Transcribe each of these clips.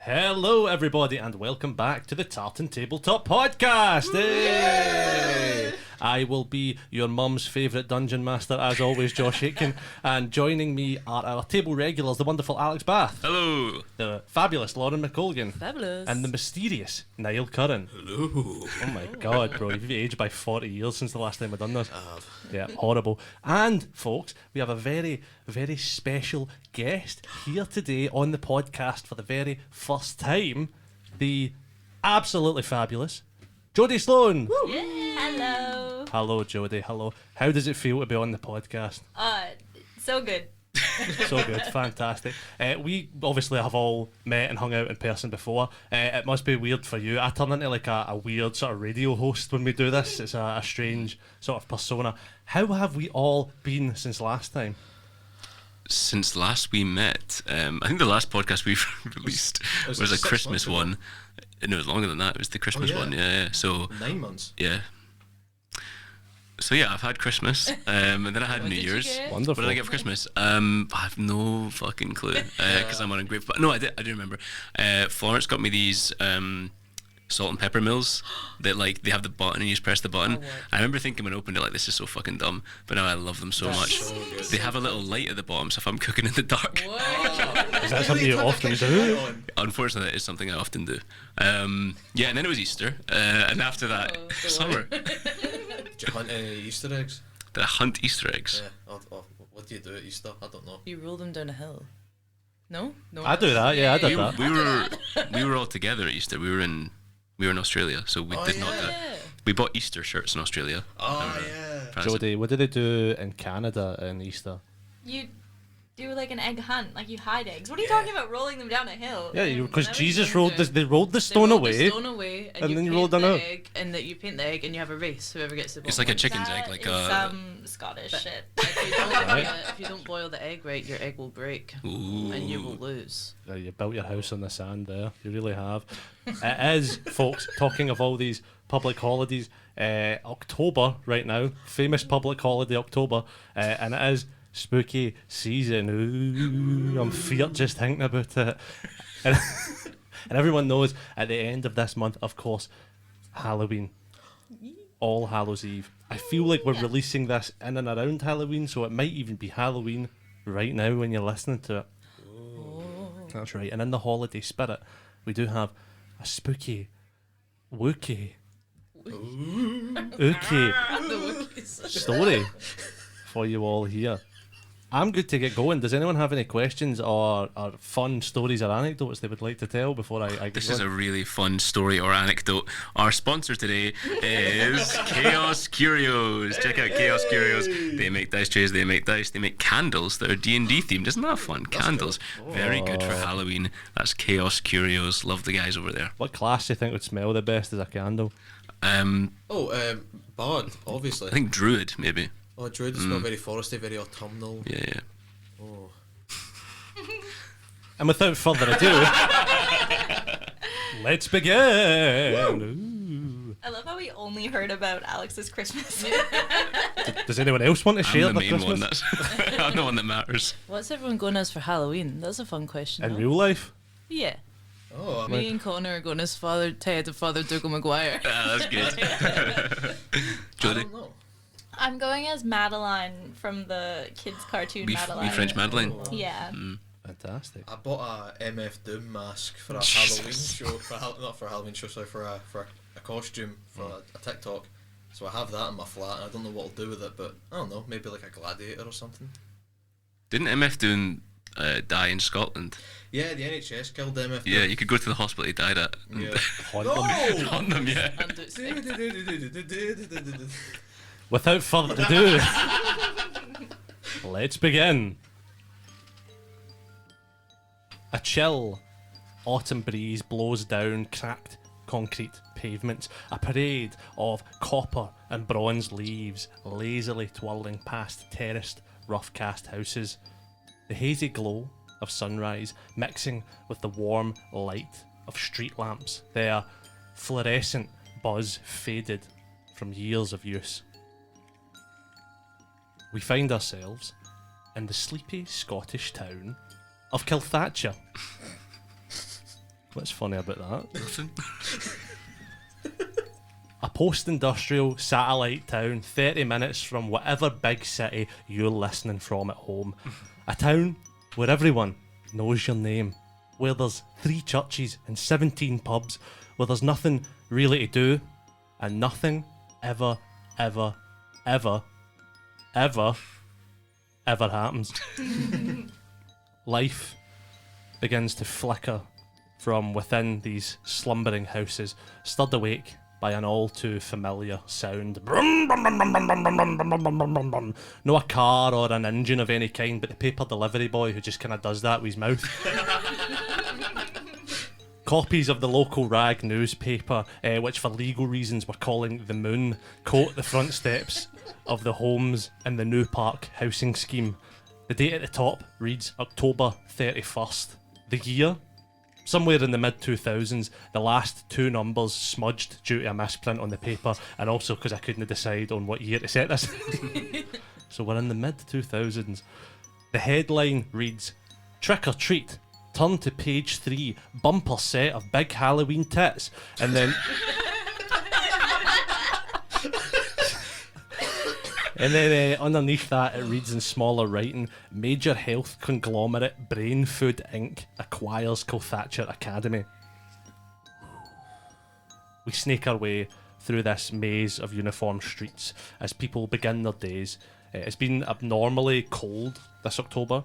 Hello, everybody, and welcome back to the Tartan Tabletop Podcast. Hey! I will be your mum's favourite dungeon master, as always, Josh Aitken, and joining me are our table regulars, the wonderful Alex Bath. Hello. The fabulous Lauren McColgan. Fabulous. And the mysterious Niall Curran. Hello. Oh my god, bro, you've aged by 40 years since the last time I've done this. Yeah, horrible. And, folks, we have a very, very special guest here today on the podcast for the very first time. The absolutely fabulous Jodie Sloan. Hello. Hello, Jodie. Hello. How does it feel to be on the podcast? So good. So good, fantastic. We obviously have all met and hung out in person before. It must be weird for you. I turn into like a weird sort of radio host when we do this. It's a strange sort of persona. How have we all been since last time? Since last we met, I think the last podcast we released was a Christmas one. No, it was longer than that. It was the Christmas one. Yeah. So 9 months. Yeah. So yeah, I've had Christmas, and then I had New Year's. Wonderful. What did I get for Christmas? I have no fucking clue because I'm ungrateful. No, I do remember. Florence got me these salt and pepper mills that like they have the button and you just press the button. I remember thinking when I opened it like this is so fucking dumb, but now I love them so much. So good. They have a little light at the bottom, so if I'm cooking in the dark. Is that something you often do? Unfortunately, that is something I often do. Yeah, and then it was Easter, and after that, summer. Did you hunt any Easter eggs? Did I hunt Easter eggs? Yeah. What do you do at Easter? I don't know. You roll them down a hill. No? I do that, yeah, I did that. We were all together at Easter. We were in Australia, so we did not. We bought Easter shirts in Australia. Oh yeah. Jodie, what did they do in Canada in Easter? You do like an egg hunt, like you hide eggs. What are you talking about rolling them down a hill? Yeah, because That was Jesus what rolled they the, they rolled the stone away. The stone away, and then you paint roll down the out. egg, and that you paint the egg, and you have a race. Whoever gets the It's like a bottom chicken's That egg, like is a. some Scottish shit. If you don't boil the egg right, your egg will break, Ooh. and you will lose. You built your house on the sand there. You really have. It is, folks, talking of all these public holidays, October right now, famous public holiday October, and it is spooky season. Ooh, I'm feared just thinking about it. And, and everyone knows at the end of this month, of course, Halloween. All Hallows Eve. I feel like we're releasing this in and around Halloween, so it might even be Halloween right now when you're listening to it. That's right. And in the holiday spirit, we do have a spooky, wookie, story for you all here. I'm good to get going. Does anyone have any questions or fun stories or anecdotes they would like to tell before I get This going? is a really fun story or anecdote. Our sponsor today is Chaos Curios. Check out Chaos Curios. They make dice trays, they make dice, they make candles that are D&D themed. Isn't that fun? Candles. Very good for Halloween. That's Chaos Curios. Love the guys over there. What class do you think would smell the best as a candle? Bard, obviously. I think Druid, maybe. Oh, Druid is not very foresty, very autumnal. Yeah. Oh. And without further ado, let's begin. I love how we only heard about Alex's Christmas. Does anyone else want to share I'm the their main Christmas one. I'm the one that matters. What's everyone going as for Halloween? That's a fun question. in no? real life? Yeah. Oh, I mean, Me and Connor are going as Ted and Father Dougal Maguire. That's good. I Jodie, don't know. I'm going as Madeline from the kids' cartoon Madeline. French Madeline. Yeah. Fantastic. I bought a MF Doom mask for a Halloween show. Not for a Halloween show, sorry, for a costume for a TikTok. So I have that in my flat, and I don't know what I'll do with it, but I don't know, maybe like a gladiator or something. Didn't MF Doon die in Scotland? Yeah, the NHS killed MF Doom. Yeah, you could go to the hospital he died at. And Yeah. Haunt them. haunt them, yeah. And it's Without further ado, let's begin. A chill autumn breeze blows down cracked concrete pavements. A parade of copper and bronze leaves lazily twirling past terraced, rough-cast houses. The hazy glow of sunrise mixing with the warm light of street lamps. Their fluorescent buzz faded from years of use. We find ourselves in the sleepy Scottish town of Kilthatcher. What's funny about that? Nothing. A post-industrial satellite town 30 minutes from whatever big city you're listening from at home. A town where everyone knows your name, where there's 3 churches and 17 pubs, where there's nothing really to do, and nothing ever happens. Life begins to flicker from within these slumbering houses, stirred awake by an all too familiar sound. No a car or an engine of any kind, but the paper delivery boy who just kind of does that with his mouth. Copies of the local rag newspaper, which for legal reasons we're calling The Moon, coat the front steps of the homes in the New Park housing scheme. The date at the top reads October 31st. The year? Somewhere in the mid-2000s, the last 2 numbers smudged due to a misprint on the paper, and also because I couldn't decide on what year to set this. So we're in the mid-2000s. The headline reads, Trick or Treat. Turn to page 3, bumper set of big Halloween tits. And then... And then underneath that, it reads in smaller writing, Major Health Conglomerate Brain Food Inc. acquires Kilthatcher Academy. We snake our way through this maze of uniformed streets as people begin their days. It's been abnormally cold this October.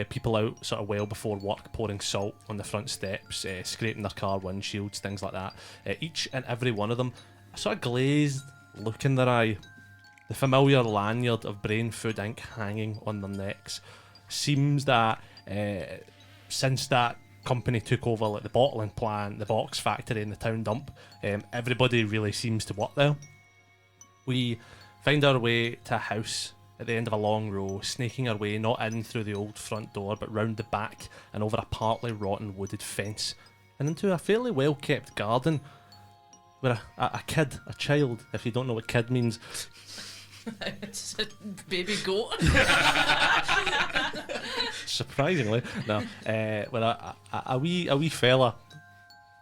People out sort of well before work pouring salt on the front steps, scraping their car windshields, things like that. Each and every one of them, a sort of glazed look in their eye. The familiar lanyard of Brain Food Inc. hanging on their necks. Seems that since that company took over like the bottling plant, the box factory and the town dump, everybody really seems to work there. We find our way to a house at the end of a long row, snaking our way not in through the old front door but round the back and over a partly rotten wooded fence and into a fairly well kept garden where a child, if you don't know what kid means, It's a baby goat. surprisingly, no, where a wee fella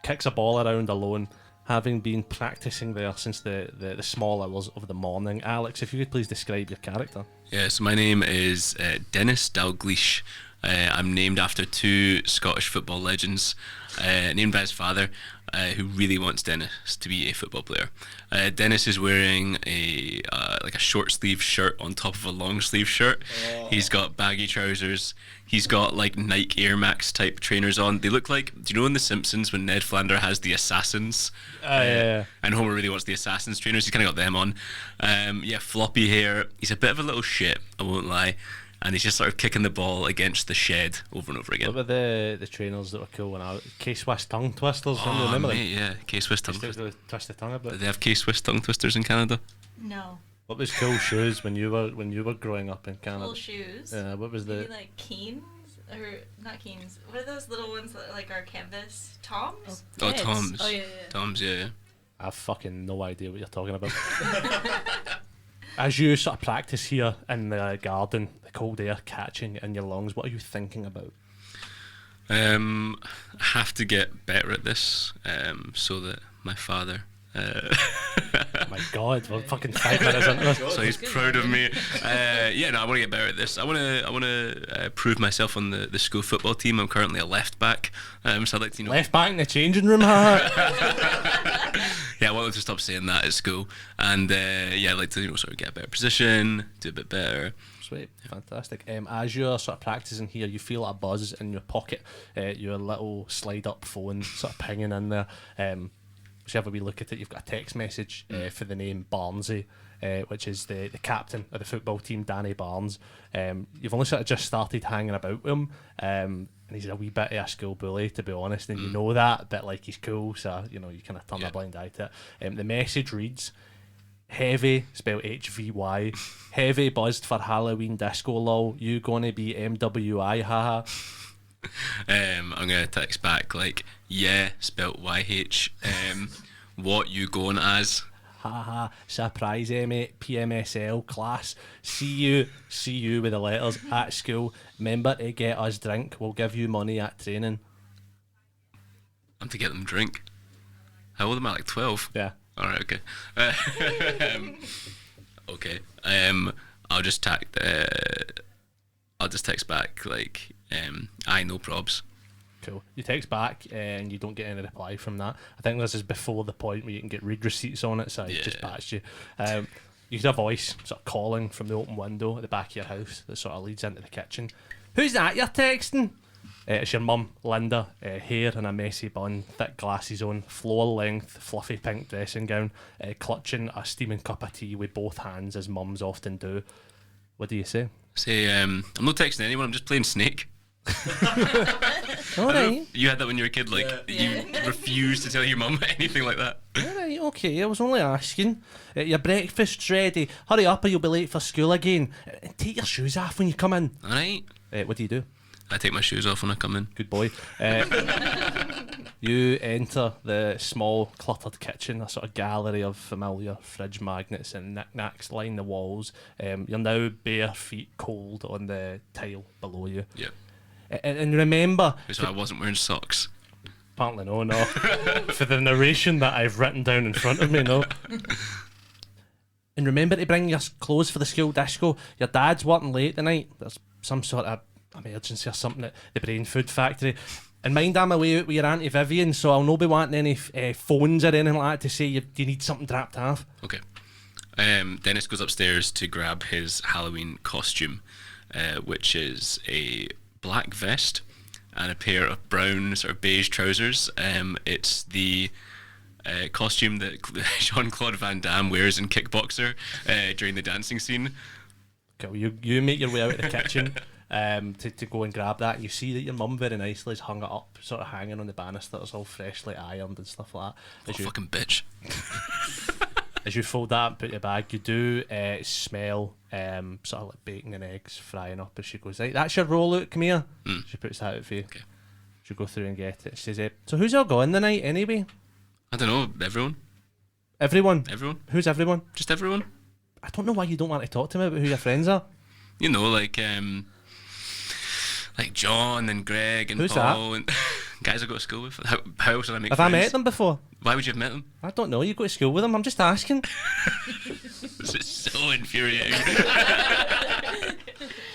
kicks a ball around alone, having been practicing there since the small hours of the morning. Alex, if you could please describe your character. Yeah, so my name is Dennis Dalgleish. I'm named after 2 Scottish football legends, named by his father, who really wants Dennis to be a football player. Dennis is wearing a short sleeve shirt on top of a long sleeve shirt. Oh. He's got baggy trousers. He's got like Nike Air Max type trainers on. They look like, do you know in The Simpsons when Ned Flanders has the assassins? Yeah. And Homer really wants the assassins trainers. He's kind of got them on. Floppy hair. He's a bit of a little shit, I won't lie. And he's just sort of kicking the ball against the shed over and over again. What about the trainers that were cool when I was K-Swiss tongue twisters? Oh, remember them? mate, yeah, K-Swiss tongue twisters. Twist twist the tongue a bit. Do they have K-Swiss tongue twisters in Canada? No. What was cool shoes when you were growing up in Canada? Cool shoes. Yeah, what was Maybe the like Keens or not Keens. What are those little ones that like are canvas? Toms? Oh, Kids. Toms. Oh, yeah. Toms, yeah. I have fucking no idea what you're talking about. As you sort of practice here in the garden, the cold air catching in your lungs, what are you thinking about? I have to get better at this, so that my father. My God, we're fucking 5 minutes into this. So he's proud of me. I want to get better at this. I want to prove myself on the school football team. I'm currently a left back, so I'd like to Left back in the changing room, Yeah, I want them to stop saying that at school, and I'd like to sort of get a better position, do a bit better. Sweet, fantastic. As you're sort of practicing here, you feel a buzz in your pocket, your little slide-up phone sort of pinging in there. Whichever we look at it, you've got a text message for the name Barnesy, which is the captain of the football team, Danny Barnes. You've only sort of just started hanging about with him, and he's a wee bit of a school bully, to be honest, and you know that, but like he's cool, so you kind of turn a blind eye to it. The message reads, Heavy, spelled HVY, heavy buzzed for Halloween disco lol, you gonna be MWI, haha. I'm gonna text back like, yeah, spelt YH. What you going as? Haha, surprise mate, PMSL class. See you with the letters at school. Remember to get us drink, we'll give you money at training. I'm to get them drink. How old am I? Like 12? Yeah. All right. Okay. Okay. I'll just I'll just text back like, "I no probs." Cool. You text back and you don't get any reply from that. I think this is before the point where you can get read receipts on it, so I just patched you. You get a voice sort of calling from the open window at the back of your house that sort of leads into the kitchen. Who's that you're texting? It's your mum, Linda, hair in a messy bun, thick glasses on, floor-length, fluffy pink dressing gown, clutching a steaming cup of tea with both hands, as mums often do. What do you say? Say, I'm not texting anyone. I'm just playing Snake. Alright. You had that when you were a kid, like you refused to tell your mum anything like that. Alright, okay, I was only asking. Your breakfast's ready. Hurry up or you'll be late for school again. Take your shoes off when you come in. All right. What do you do? I take my shoes off when I come in. Good boy. You enter the small, cluttered kitchen, a sort of gallery of familiar fridge magnets and knickknacks line the walls. You're now bare feet cold on the tile below you. Yep. And remember... So I wasn't wearing socks. Apparently no. For the narration that I've written down in front of me, no. And remember to bring your clothes for the school disco. Your dad's working late tonight. There's some sort of emergency or something at the Brain Food Factory. And mind I'm away out with your Auntie Vivian, so I'll not be wanting any phones or anything like that to say you need something dropped off. Okay. Dennis goes upstairs to grab his Halloween costume, which is a black vest and a pair of brown sort of beige trousers. It's the costume that Jean-Claude Van Damme wears in Kickboxer during the dancing scene. Cool. You make your way out of the kitchen to go and grab that, and you see that your mum very nicely has hung it up, sort of hanging on the banisters, all freshly ironed and stuff like that. Fucking bitch. As you fold that and put it in your bag, you do smell sort of like bacon and eggs frying up as she goes, right, that's your roll out, come here. She puts that out for you. Okay. She go through and get it. She says, so who's all going the night anyway? I don't know, everyone. Everyone? Everyone. Who's everyone? Just everyone. I don't know why you don't want to talk to me about who your friends are. You know, like John and Greg and Who's Paul that? and guys I go to school with. How else would I make Have friends? I met them before? Why would you have met them? I don't know. You go to school with them. I'm just asking. This is so infuriating.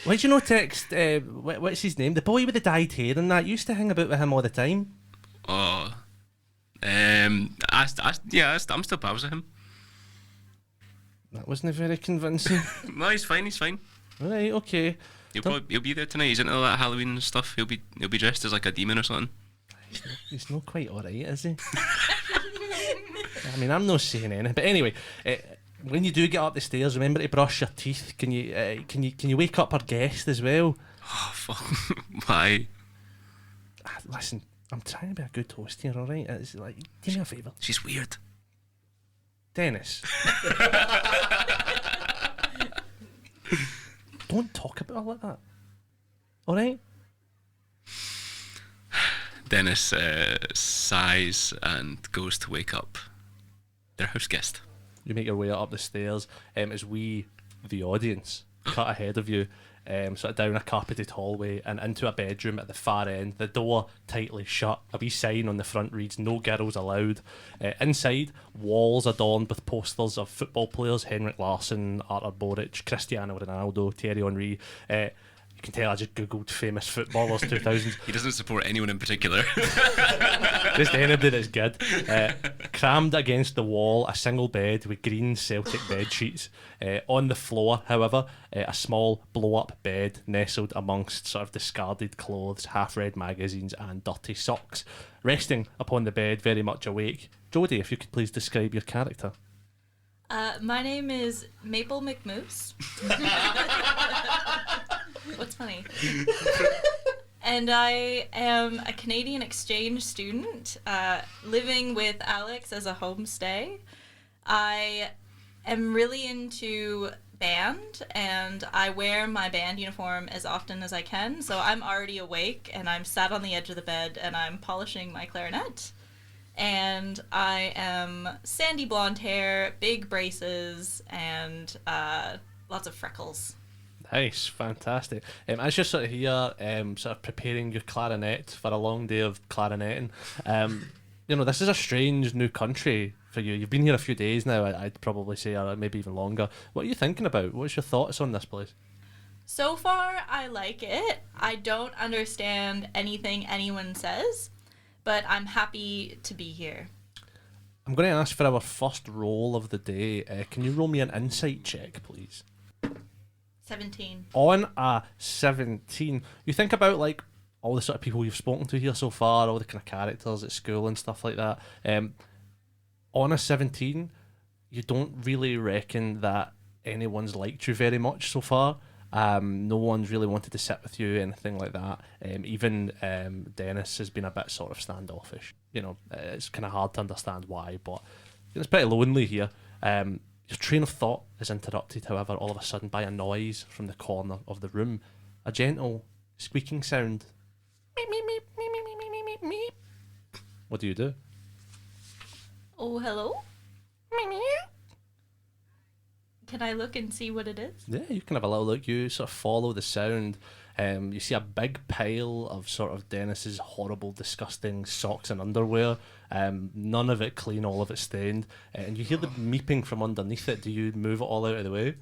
Why'd you not text, what's his name? The boy with the dyed hair and that. You used to hang about with him all the time. Oh. I'm still pals with him. That wasn't very convincing. No, he's fine. Right, okay. He'll be there tonight. He's into all that Halloween stuff. He'll be dressed as like a demon or something. He's not quite alright, is he? I mean, I'm not saying anything. But anyway, when you do get up the stairs, remember to brush your teeth. Can you wake up our guest as well? Oh fuck! Why? Listen, I'm trying to be a good host here, alright? It's like, do me a favour. She's weird. Dennis. Don't talk about her like that. Alright? Dennis sighs and goes to wake up their house guest. You make your way up the stairs as we, the audience, cut ahead of you, sort of down a carpeted hallway and into a bedroom at the far end. The door tightly shut. A wee sign on the front reads, "No girls allowed." Inside, walls adorned with posters of football players: Henrik Larsson, Artur Boric, Cristiano Ronaldo, Thierry Henry. You can tell I just googled famous footballers 2000s. He doesn't support anyone in particular. Just anybody that's good. Crammed against the wall, a single bed with green Celtic bed sheets. On the floor, however, a small blow-up bed nestled amongst sort of discarded clothes, half-read magazines and dirty socks. Resting upon the bed, very much awake. Jodie, if you could please describe your character. My name is Maple McMoose. What's funny? And I am a Canadian exchange student living with Alex as a homestay. I am really into band and I wear my band uniform as often as I can. So I'm already awake and I'm sat on the edge of the bed and I'm polishing my clarinet. And I am sandy blonde hair, big braces, and lots of freckles. Nice, fantastic. As you're sort of here, sort of preparing your clarinet for a long day of clarineting, this is a strange new country for you. You've been here a few days now, I'd probably say, or maybe even longer. What are you thinking about? What's your thoughts on this place? So far, I like it. I don't understand anything anyone says, but I'm happy to be here. I'm going to ask for our first roll of the day. Can you roll me an insight check, please? 17. On a 17, you think about like all the sort of people you've spoken to here so far, all the kind of characters at school and stuff like that. On a 17, you don't really reckon that anyone's liked you very much so far. No one's really wanted to sit with you, anything like that. Even Dennis has been a bit sort of standoffish. It's kind of hard to understand why, but it's pretty lonely here. Your train of thought is interrupted, however, all of a sudden by a noise from the corner of the room. A gentle squeaking sound. Meep, meep, meep, meep, meep, meep, meep, meep, meep. What do you do? Oh, hello? Can I look and see what it is? Yeah, you can have a little look. You sort of follow the sound. You see a big pile of sort of Dennis's horrible, disgusting socks and underwear. None of it clean, all of it stained. And you hear the meeping from underneath it. Do you move it all out of the way?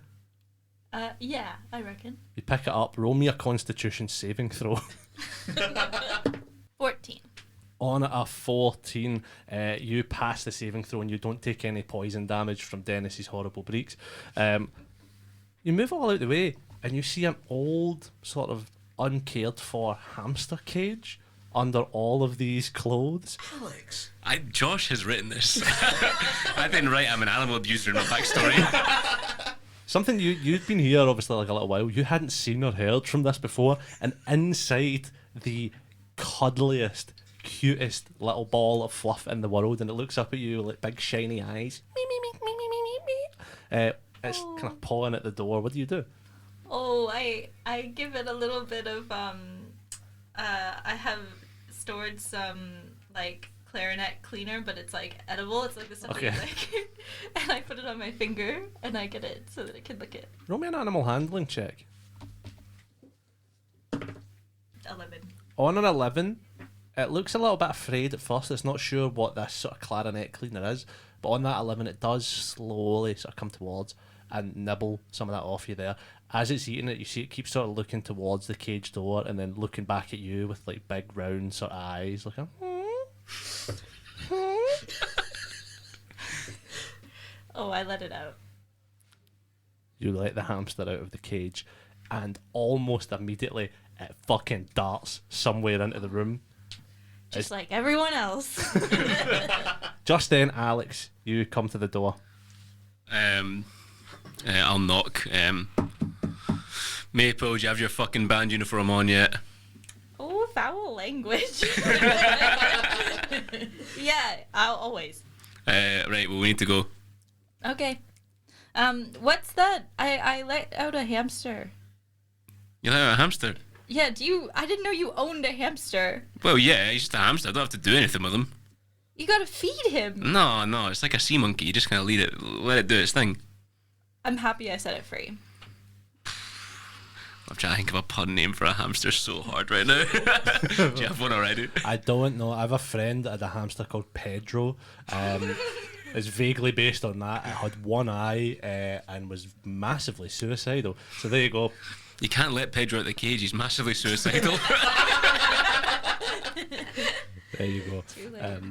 Yeah, I reckon. You pick it up. Roll me a Constitution saving throw. 14. On a 14, you pass the saving throw and you don't take any poison damage from Dennis's horrible breeks. You move it all out the way and you see an old, sort of uncared for hamster cage under all of these clothes. Alex. Josh has written this. I didn't write I'm an animal abuser in my backstory. Something you've been here obviously like a little while. You hadn't seen or heard from this before, and inside the cuddliest, cutest little ball of fluff in the world, and it looks up at you with like big shiny eyes. It's kind of pawing at the door. What do you do? Oh, I give it a little bit of I have stored some like clarinet cleaner, but it's like edible. It's like this stuff Okay. like, and I put it on my finger and I get it so that it can lick it. Roll me an animal handling check. 11. On an 11, it looks a little bit afraid at first. It's not sure what this sort of clarinet cleaner is, but on that 11, it does slowly sort of come towards and nibble some of that off you there. As it's eating it, you see it keeps sort of looking towards the cage door and then looking back at you with like big round sort of eyes, looking. Oh, I let it out. You let the hamster out of the cage, and almost immediately it fucking darts somewhere into the room. Just like everyone else. Just then, Alex, you come to the door. I'll knock. Maple, do you have your fucking band uniform on yet? Oh, foul language. Yeah, I'll always. Right, well, we need to go. Okay. What's that? I let out a hamster. You have a hamster? Yeah, I didn't know you owned a hamster. Well, yeah, he's just a hamster. I don't have to do anything with him. You gotta feed him. No, it's like a sea monkey. You just kind of let it do its thing. I'm happy I set it free. I'm trying to think of a pun name for a hamster so hard right now. Do you have one already? I don't know. I have a friend that had a hamster called Pedro. It's vaguely based on that. It had one eye and was massively suicidal. So there you go. You can't let Pedro out the cage. He's massively suicidal. There you go. Too late.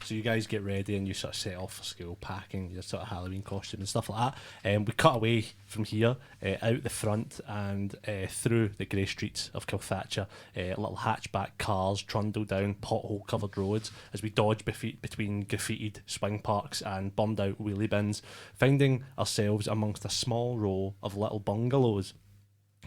So you guys get ready and you sort of set off for school, packing your sort of Halloween costume and stuff like that. We cut away from here, out the front and through the grey streets of Kilthatcher. Little hatchback cars trundle down pothole-covered roads as we dodge between graffitied swing parks and bummed-out wheelie bins, finding ourselves amongst a small row of little bungalows.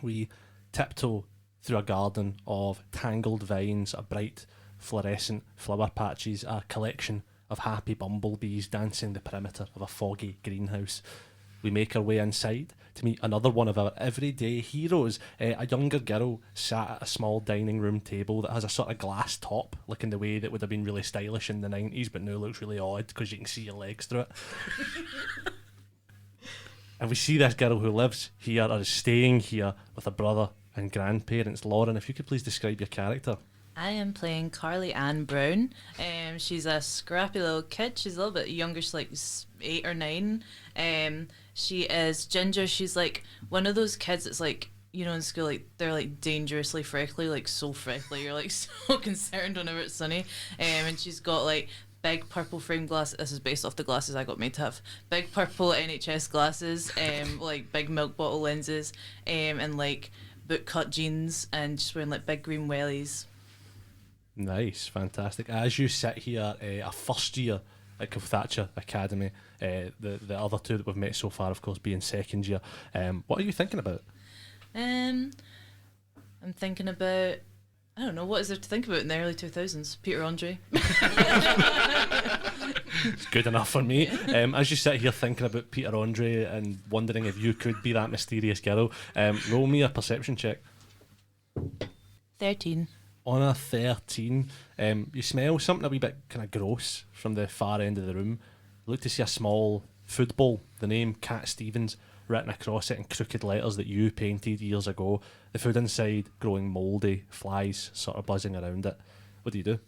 We tiptoe through a garden of tangled vines, a bright fluorescent flower patches, a collection of happy bumblebees dancing the perimeter of a foggy greenhouse. We make our way inside to meet another one of our everyday heroes, a younger girl sat at a small dining room table that has a sort of glass top, looking the way that would have been really stylish in the 90s, but now looks really odd because you can see your legs through it. And we see this girl who lives here or is staying here with her brother and grandparents. Lauren, if you could please describe your character. I am playing Carly Ann Brown. She's a scrappy little kid. She's a little bit younger. She's like 8 or 9. She is ginger. She's like one of those kids that's like, you know, in school, like they're like dangerously freckly, like so freckly. You're like so concerned whenever it's sunny. And she's got like big purple frame glasses. This is based off the glasses I got made to have. Big purple NHS glasses, like big milk bottle lenses, and like boot cut jeans, and just wearing like big green wellies. Nice, fantastic. As you sit here, a first year at Kilthatcher Academy, the other two that we've met so far, of course, being second year. What are you thinking about? I'm thinking about, I don't know, what is there to think about in the early 2000s? Peter Andre. It's good enough for me. As you sit here thinking about Peter Andre and wondering if you could be that mysterious girl, roll me a perception check. 13. On a 13, you smell something a wee bit kind of gross from the far end of the room. Look to see a small food bowl, the name Cat Stevens written across it in crooked letters that you painted years ago. The food inside growing mouldy, flies sort of buzzing around it. What do?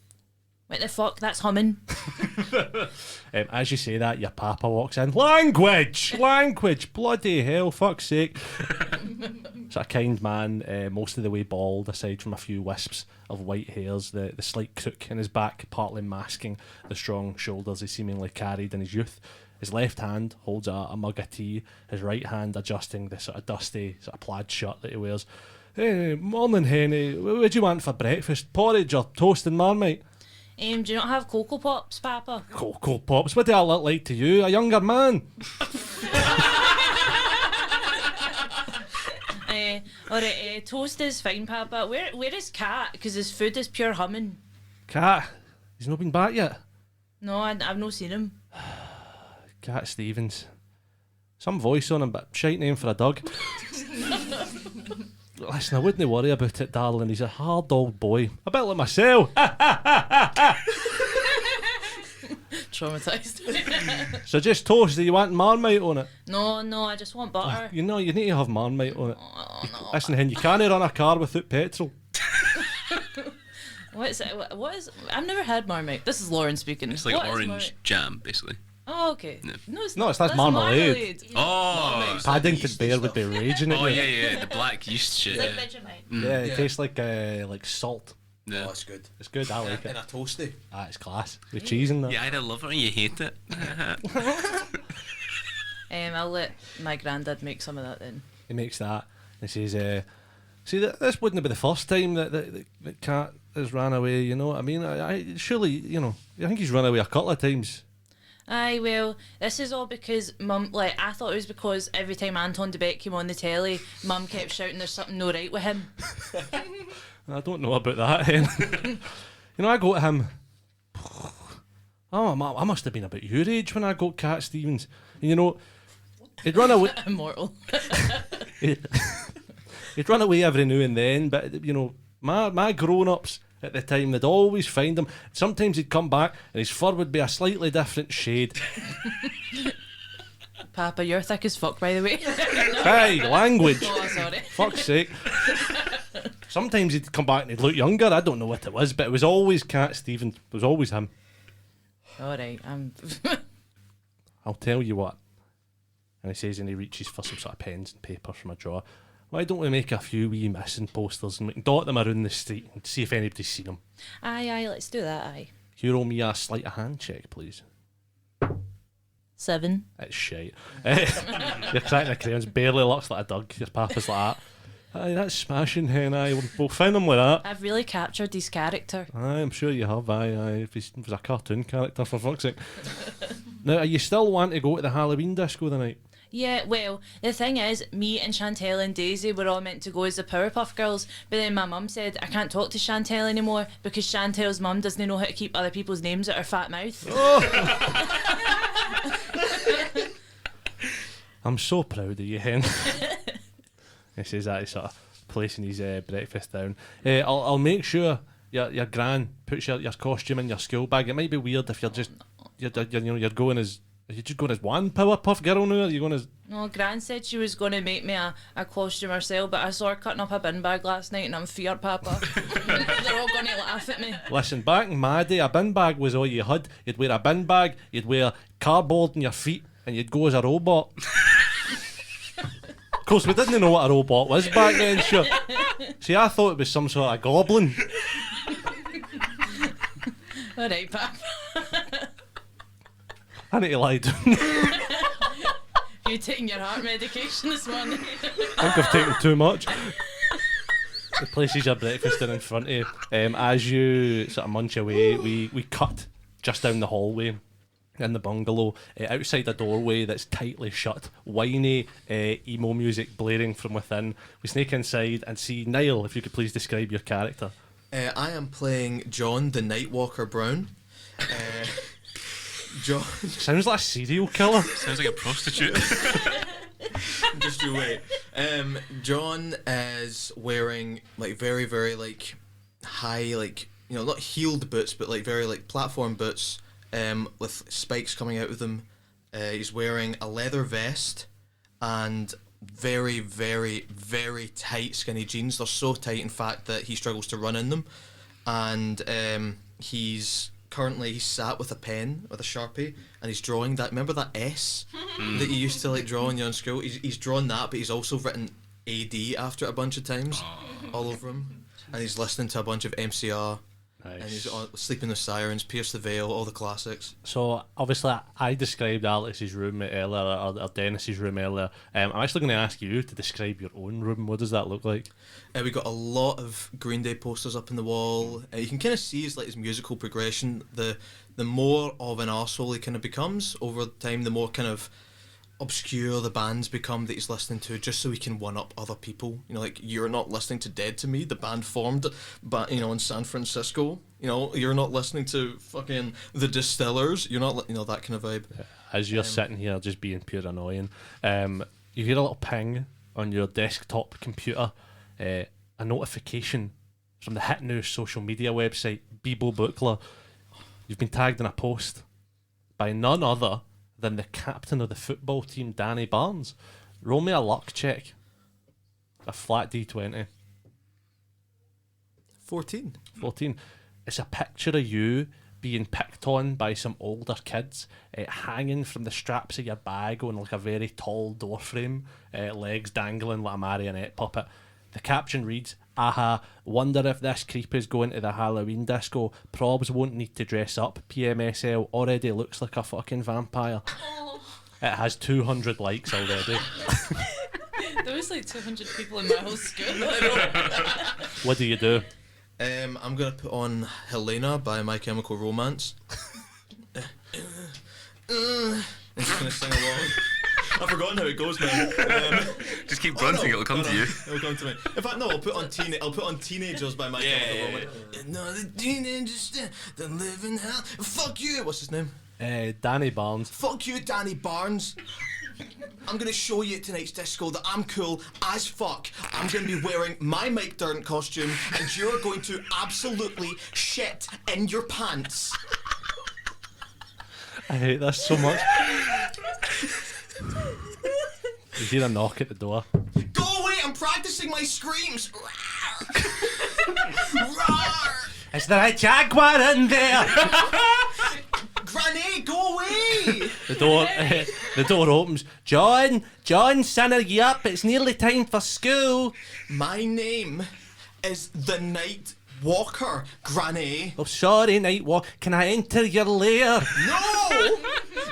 What the fuck? That's humming. As you say that, your papa walks in. Language! Bloody hell, fuck's sake. It's a kind man, most of the way bald, aside from a few wisps of white hairs, the slight crook in his back partly masking the strong shoulders he seemingly carried in his youth. His left hand holds a mug of tea, his right hand adjusting the sort of dusty sort of plaid shirt that he wears. Hey, morning, Henny. What do you want for breakfast? Porridge or toast and marmite? Do you not have Cocoa Pops, Papa? Cocoa Pops? What do I look like to you? A younger man? Alright, toast is fine, Papa. Where is Cat? Because his food is pure humming. Cat? He's not been back yet? No, I've not seen him. Cat Stevens. Some voice on him, but shite name for a dog. Listen, I wouldn't worry about it, darling. He's a hard old boy. A bit like myself. Traumatised. So just toast, do you want marmite on it? No, I just want butter. You know, you need to have marmite on it. Oh, no. Listen, Hen, you can't run a car without petrol. What is it? What is? I've never had Marmite. This is Lauren speaking. It's like What is orange Marmite? jam, basically. Oh, okay. No. No, it's No, not. it's that's That's marmalade. Oh, It's like Paddington yeasty Bear would be stuff. raging at oh you. yeah, the black yeast shit. It's like Yeah. Vegemite. Yeah, it Yeah. tastes like salt. Yeah. Oh, it's good. It's good, I like And it. a toasty. Ah, it's class. With cheese in there. You either love it or you hate it. I'll let my granddad make some of that then. He makes that. He says, see, this wouldn't be the first time that Cat has ran away, you know what I mean? I surely, you know, I think he's run away a couple of times. Aye, well, this is all because Mum, like, I thought it was because every time Anton de Beck came on the telly, Mum kept shouting there's something no right with him. I don't know about that, Hen. You know, I go to him. Oh, I must have been about your age when I got Cat Stevens. And, you know, he'd run away. Immortal. He'd run away every now and then, but you know, my grown-ups at the time, they'd always find him. Sometimes he'd come back and his fur would be a slightly different shade. Papa, you're thick as fuck, by the way. Hey, language. Oh, sorry. Fuck's sake. Sometimes he'd come back and he'd look younger. I don't know what it was, but it was always Cat Stevens. It was always him. Alright, I'll tell you what. And he says, and he reaches for some sort of pens and paper from a drawer. Why don't we make a few wee missing posters and we can dot them around the street and see if anybody's seen them? Aye, let's do that, aye. Can you roll me a sleight of hand check, please? 7. It's shite. You're cracking the crayons, barely looks like a dog. Your papa's like that. Aye, that's smashing, Hen. Aye, we'll find him with that. I've really captured his character. Aye, I'm sure you have. Aye. If he was a cartoon character, for fuck's sake. Now, are you still wanting to go to the Halloween disco tonight? Yeah, well, the thing is, me and Chantel and Daisy were all meant to go as the Powerpuff Girls, but then my mum said I can't talk to Chantel anymore because Chantel's mum doesn't know how to keep other people's names at her fat mouth. I'm so proud of you, Hen. He says that he's sort of placing his breakfast down. I'll make sure your gran puts your costume in your school bag. It might be weird if you're just you're going as Are you just going as one Powerpuff Girl now? Or are you going as... No, Gran said she was going to make me a costume herself, but I saw her cutting up a bin bag last night and I'm feared, Papa. They're all going to laugh at me. Listen, back in my day, a bin bag was all you had. You'd wear a bin bag, you'd wear cardboard on your feet, and you'd go as a robot. Of course, we didn't know what a robot was back then, sure. See, I thought it was some sort of goblin. Alright, Papa. I need to lie down. You taking your heart medication this morning? I think I've taken too much. The places your breakfast in front of you. As you sort of munch away, we cut just down the hallway in the bungalow, outside a doorway that's tightly shut, whiny emo music blaring from within. We sneak inside and see Niall, if you could please describe your character. I am playing John the Nightwalker Brown. John... Sounds like a serial killer. Sounds like a prostitute. Just you wait. John is wearing like very, very like high, like, you know, not heeled boots, but like very like platform boots, with spikes coming out of them. He's wearing a leather vest and very, very, very tight skinny jeans. They're so tight, in fact, that he struggles to run in them. And he's sat with a pen, with a Sharpie, and he's drawing that. Remember that S that you used to like draw when you're in school? He's drawn that, but he's also written AD after it a bunch of times, all over him. And he's listening to a bunch of MCR. Nice. And he's Sleeping with Sirens, Pierce the Veil, all the classics. So obviously I described Alex's room earlier, or Dennis's room earlier. I'm actually going to ask you to describe your own room. What does that look like? We got a lot of Green Day posters up on the wall. You can kind of see his musical progression. The more of an arsehole he kind of becomes over time, the more kind of obscure the bands become that he's listening to, just so he can one up other people. You know, like, you're not listening to Dead to Me, the band formed, but you know, in San Francisco. You know, you're not listening to fucking the Distillers. You're not, you know, that kind of vibe. As you're sitting here just being pure annoying, you hear a little ping on your desktop computer, a notification from the hit new social media website Bebo Bookler. You've been tagged in a post by none other than the captain of the football team, Danny Barnes. Roll me a luck check. A flat D20. 14. 14. It's a picture of you being picked on by some older kids, hanging from the straps of your bag on like a very tall door frame, legs dangling like a marionette puppet. The caption reads, "Aha, wonder if this creep is going to the Halloween disco. Probs won't need to dress up. PMSL already looks like a fucking vampire." It has 200 likes already. There was like 200 people in my whole school. What do you do? I'm going to put on Helena by My Chemical Romance. And just going to sing along. I've forgotten how it goes now. Just keep grunting, it'll come to you. It'll come to me. In fact, no, I'll put on Teenagers by My Chemical Romance. Another teenager that live in hell. Fuck you! What's his name? Danny Barnes. Fuck you, Danny Barnes. I'm going to show you at tonight's disco that I'm cool as fuck. I'm going to be wearing my Mike Dirnt costume, and you're going to absolutely shit in your pants. I hate this so much. You hear a knock at the door. Go away, I'm practicing my screams. Roar. Is there a jaguar in there? Granny, go away. The door opens. John, son, are you up? It's nearly time for school. My name is the Night Walker, Granny. Oh, sorry, Nightwalk. Can I enter your lair? No!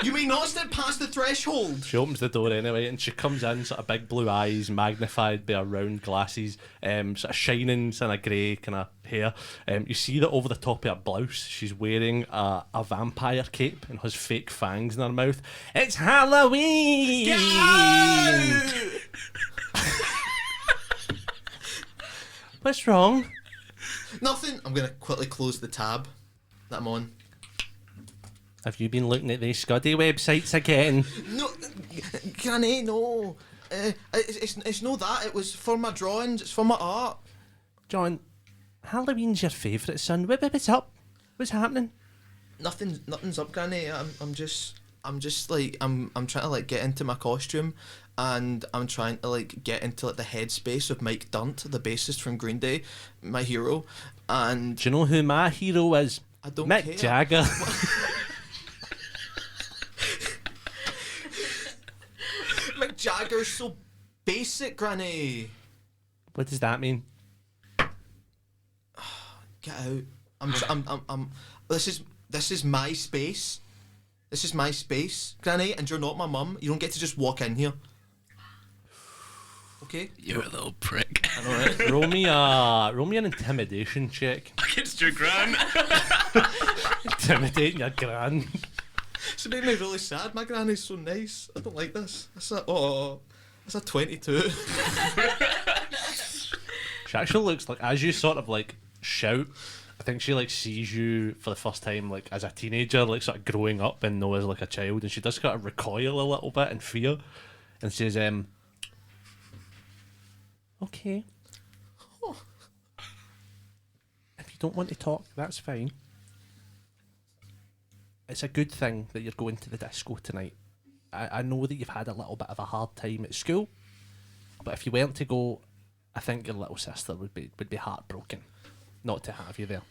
You may not step past the threshold. She opens the door anyway, and she comes in, sort of big blue eyes, magnified by her round glasses, sort of shining, kind of grey kind of hair. You see that over the top of her blouse, she's wearing a vampire cape and has fake fangs in her mouth. It's Halloween! Get out! What's wrong? Nothing. I'm going to quickly close the tab that I'm on. Have you been looking at these Scuddy websites again? No, Granny, no. It's no that. It was for my drawings. It's for my art. John, Halloween's your favourite, son. What's up? What's happening? Nothing's up, Granny. I'm just I'm just like I'm trying to like get into my costume, and I'm trying to like get into like the headspace of Mike Dunt, the bassist from Green Day, my hero, and Do you know who my hero is? I don't Mick care. Jagger. Mick Jagger's so basic, Granny. What does that mean? Get out. I'm this is my space. This is my space, Granny, and you're not my mum. You don't get to just walk in here. Okay? You're a little prick. I know, right? Roll me an intimidation check. Against your gran. Intimidating your gran. It's made me really sad. My granny's so nice. I don't like this. That's a 22. She actually looks like, as you sort of like shout, I think she like sees you for the first time like as a teenager, like sort of growing up and know as like a child, and she does kind of recoil a little bit in fear, and says, "Okay, if you don't want to talk, that's fine. It's a good thing that you're going to the disco tonight. I know that you've had a little bit of a hard time at school, but if you weren't to go, I think your little sister would be heartbroken not to have you there."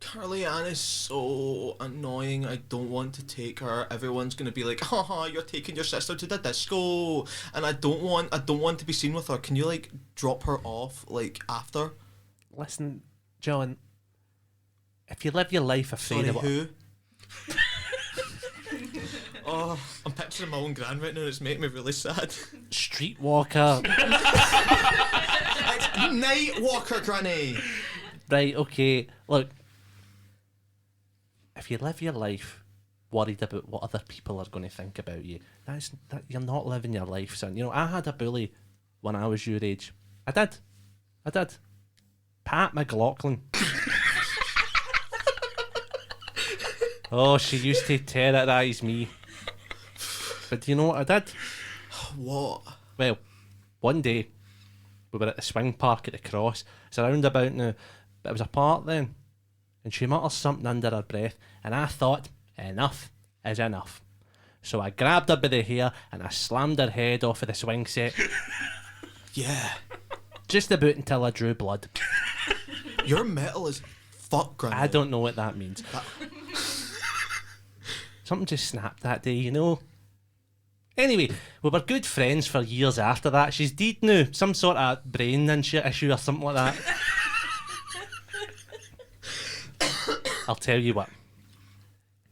Carly Ann is so annoying. I don't want to take her. Everyone's gonna be like, "Haha, you're taking your sister to the disco," and I don't want to be seen with her. Can you like drop her off like after? Listen, John, if you live your life afraid Sorry, of what... who? Oh, I'm picturing my own gran right now, and it's making me really sad. Streetwalker. It's Night Walker, Granny. Right, okay. Look, if you live your life worried about what other people are going to think about you, you're not living your life, son. You know, I had a bully when I was your age. I did. Pat McLaughlin. Oh, she used to terrorise me. But do you know what I did? What? Well, one day we were at the swing park at the Cross. It's around about now, but it was a park then. And she mutters something under her breath, and I thought, enough is enough. So I grabbed her by the hair and I slammed her head off of the swing set. Yeah. Just about until I drew blood. Your metal is fuck, Granny. I don't know what that means. Something just snapped that day, you know. Anyway, we were good friends for years after that. She's dead now. Some sort of brain issue or something like that. I'll tell you what.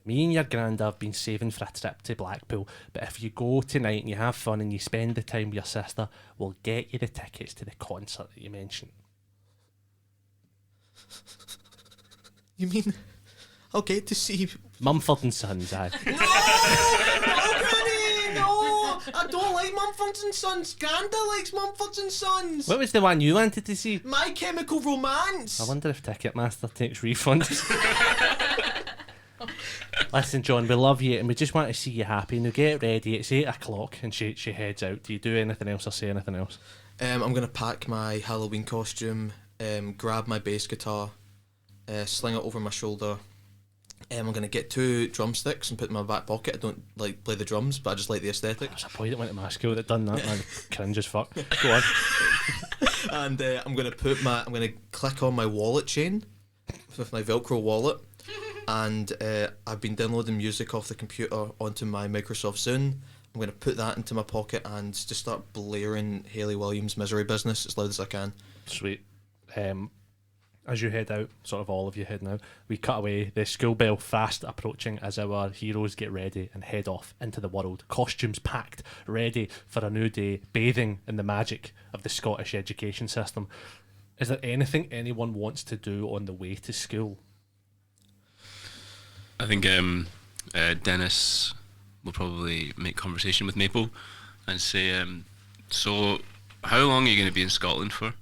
Me and your granda have been saving for a trip to Blackpool, but if you go tonight and you have fun and you spend the time with your sister, we'll get you the tickets to the concert that you mentioned. You mean I'll get to see... Mumford and Sons, aye. No, Granny, no! I don't like Mumford and Sons. Granda likes Mumford and Sons. What was the one you wanted to see? My Chemical Romance. I wonder if Ticketmaster takes refunds. Listen, John, we love you and we just want to see you happy. Now get ready, it's 8 o'clock and she heads out. Do you do anything else or say anything else? I'm going to pack my Halloween costume, grab my bass guitar, sling it over my shoulder. I'm going to get 2 drumsticks and put them in my back pocket. I don't like play the drums, but I just like the aesthetic. There's a boy that went to my school that done that, man. Cringe as fuck. Go on. And I'm going to click on my wallet chain with my Velcro wallet. And I've been downloading music off the computer onto my Microsoft Zune. I'm going to put that into my pocket and just start blaring Hayley Williams' Misery Business as loud as I can. Sweet. As you head out, sort of all of you heading out, we cut away, the school bell fast approaching as our heroes get ready and head off into the world. Costumes packed, ready for a new day, bathing in the magic of the Scottish education system. Is there anything anyone wants to do on the way to school? I think Dennis will probably make conversation with Maple and say, so how long are you going to be in Scotland for?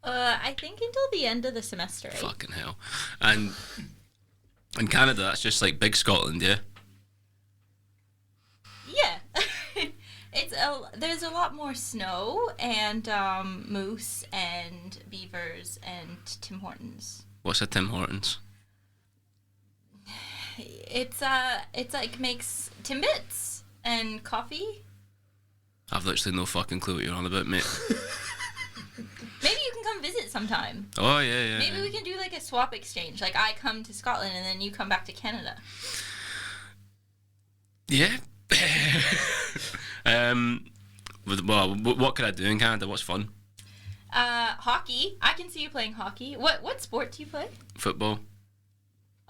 I think until the end of the semester, right? Fucking hell. And in Canada, that's just like big Scotland, yeah? Yeah. There's a lot more snow and moose and beavers and Tim Hortons. What's a Tim Hortons? It's like makes Timbits and coffee. I've literally no fucking clue what you're on about, mate. Maybe you can come visit sometime. Oh, yeah. Maybe we can do like a swap exchange. Like I come to Scotland and then you come back to Canada. Yeah. Well, what could I do in Canada? What's fun? Hockey. I can see you playing hockey. What sport do you play? Football.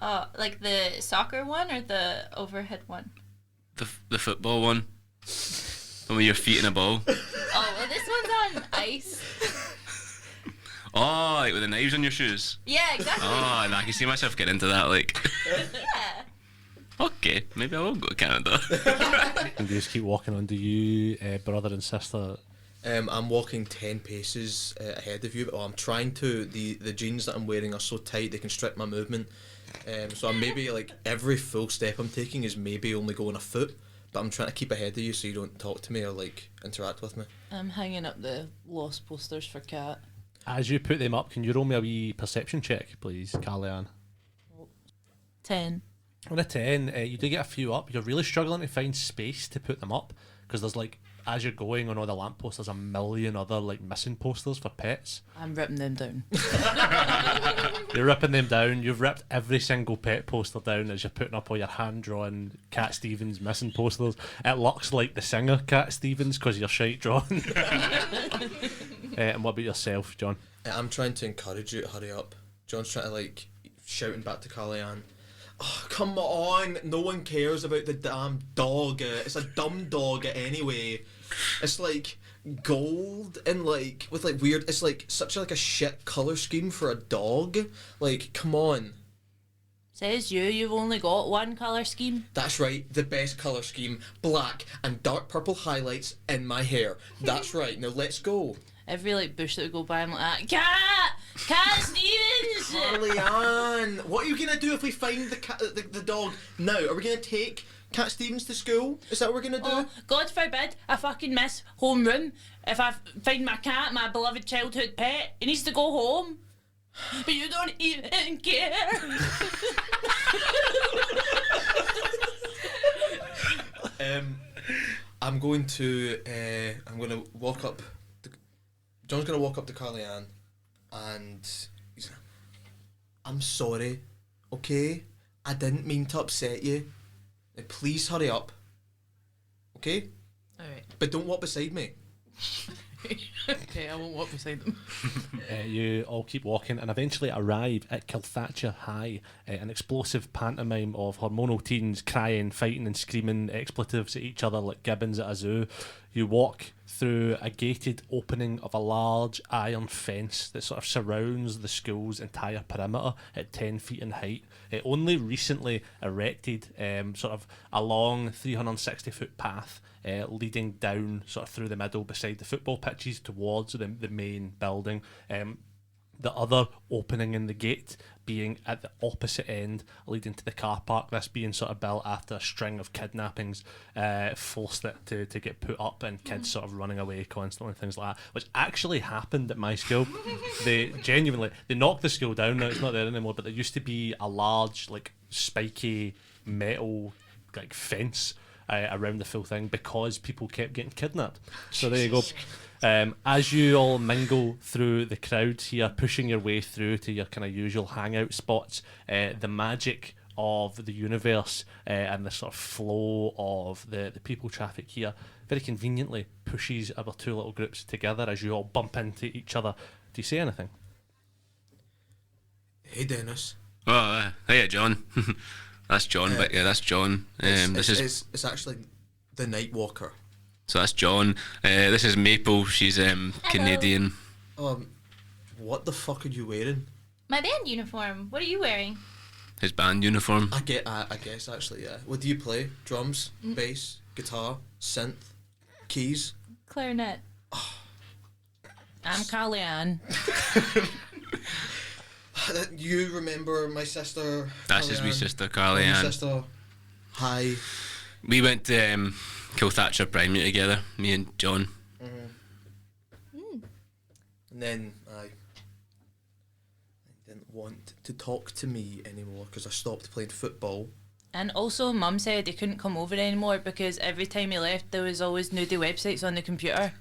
Like the soccer one or the overhead one? The football one. The one with your feet in a ball. Oh, well, this one's on ice. Oh, like with the knives on your shoes. Yeah, exactly. Oh, and I can see myself getting into that. Like, Yeah. okay, maybe I will go to Canada. And you just keep walking on. Do you, brother and sister? I'm walking 10 paces ahead of you, but I'm trying to. The jeans that I'm wearing are so tight they constrict my movement. So I'm maybe like every full step I'm taking is maybe only going a foot, but I'm trying to keep ahead of you so you don't talk to me or like interact with me. I'm hanging up the lost posters for Cat. As you put them up, can you roll me a wee perception check, please, Carly-Ann? 10. On a 10, you do get a few up. You're really struggling to find space to put them up because there's like, as you're going on all the lampposts, there's a million other like missing posters for pets. I'm ripping them down. You're ripping them down. You've ripped every single pet poster down as you're putting up all your hand-drawn Cat Stevens missing posters. It looks like the singer Cat Stevens because you're shite drawn. And what about yourself, John? I'm trying to encourage you to hurry up. John's trying to like shouting back to Carly-Ann. Oh, come on! No one cares about the damn dog. It's a dumb dog anyway. It's like gold and like with like weird. It's like such like a shit color scheme for a dog. Like, come on. Says you've only got one colour scheme. That's right, the best colour scheme. Black and dark purple highlights in my hair. That's right, now let's go. Every like bush that would go by, I'm like, Cat Stevens! Carly-Ann, what are you going to do if we find the dog now? Are we going to take Cat Stevens to school? Is that what we're going to do? Oh, God forbid I fucking miss homeroom. If I find my cat, my beloved childhood pet, he needs to go home. But you don't even care. I'm going to walk up. John's going to walk up to Carly-Ann, and he's gonna, I'm sorry, okay? I didn't mean to upset you. Now please hurry up, okay? Alright. But don't walk beside me. Okay, I won't walk beside them. You all keep walking and eventually arrive at Kilthatcher High, an explosive pantomime of hormonal teens crying, fighting and screaming expletives at each other like gibbons at a zoo. You walk through a gated opening of a large iron fence that sort of surrounds the school's entire perimeter at 10 feet in height. It only recently erected sort of a long 360-foot path leading down sort of through the middle beside the football pitches towards the main building. The other opening in the gate being at the opposite end, leading to the car park. This being sort of built after a string of kidnappings forced it to get put up, and kids sort of running away constantly, things like that, which actually happened at my school. They knocked the school down. Now it's not there anymore, but there used to be a large like spiky metal like fence around the full thing because people kept getting kidnapped. So there you go. As you all mingle through the crowds here, pushing your way through to your kind of usual hangout spots, the magic of the universe and the sort of flow of the people traffic here very conveniently pushes our two little groups together as you all bump into each other. Do you say anything? Hey Dennis. Oh, hey, John. That's John, but yeah, that's John. It's actually the Night Walker. So that's John. This is Maple. She's Canadian. What the fuck are you wearing? My band uniform. What are you wearing? His band uniform. I guess actually, yeah. What do you play? Drums, bass, guitar, synth, keys? Clarinet. I'm Carly-Ann. You remember my sister? That's his wee sister, My Carly-Ann. sister. Hi. We went to Kilthatcher Primary together, me and John. And then I didn't want to talk to me anymore because I stopped playing football. And also, Mum said he couldn't come over anymore because every time he left, there was always nudie websites on the computer.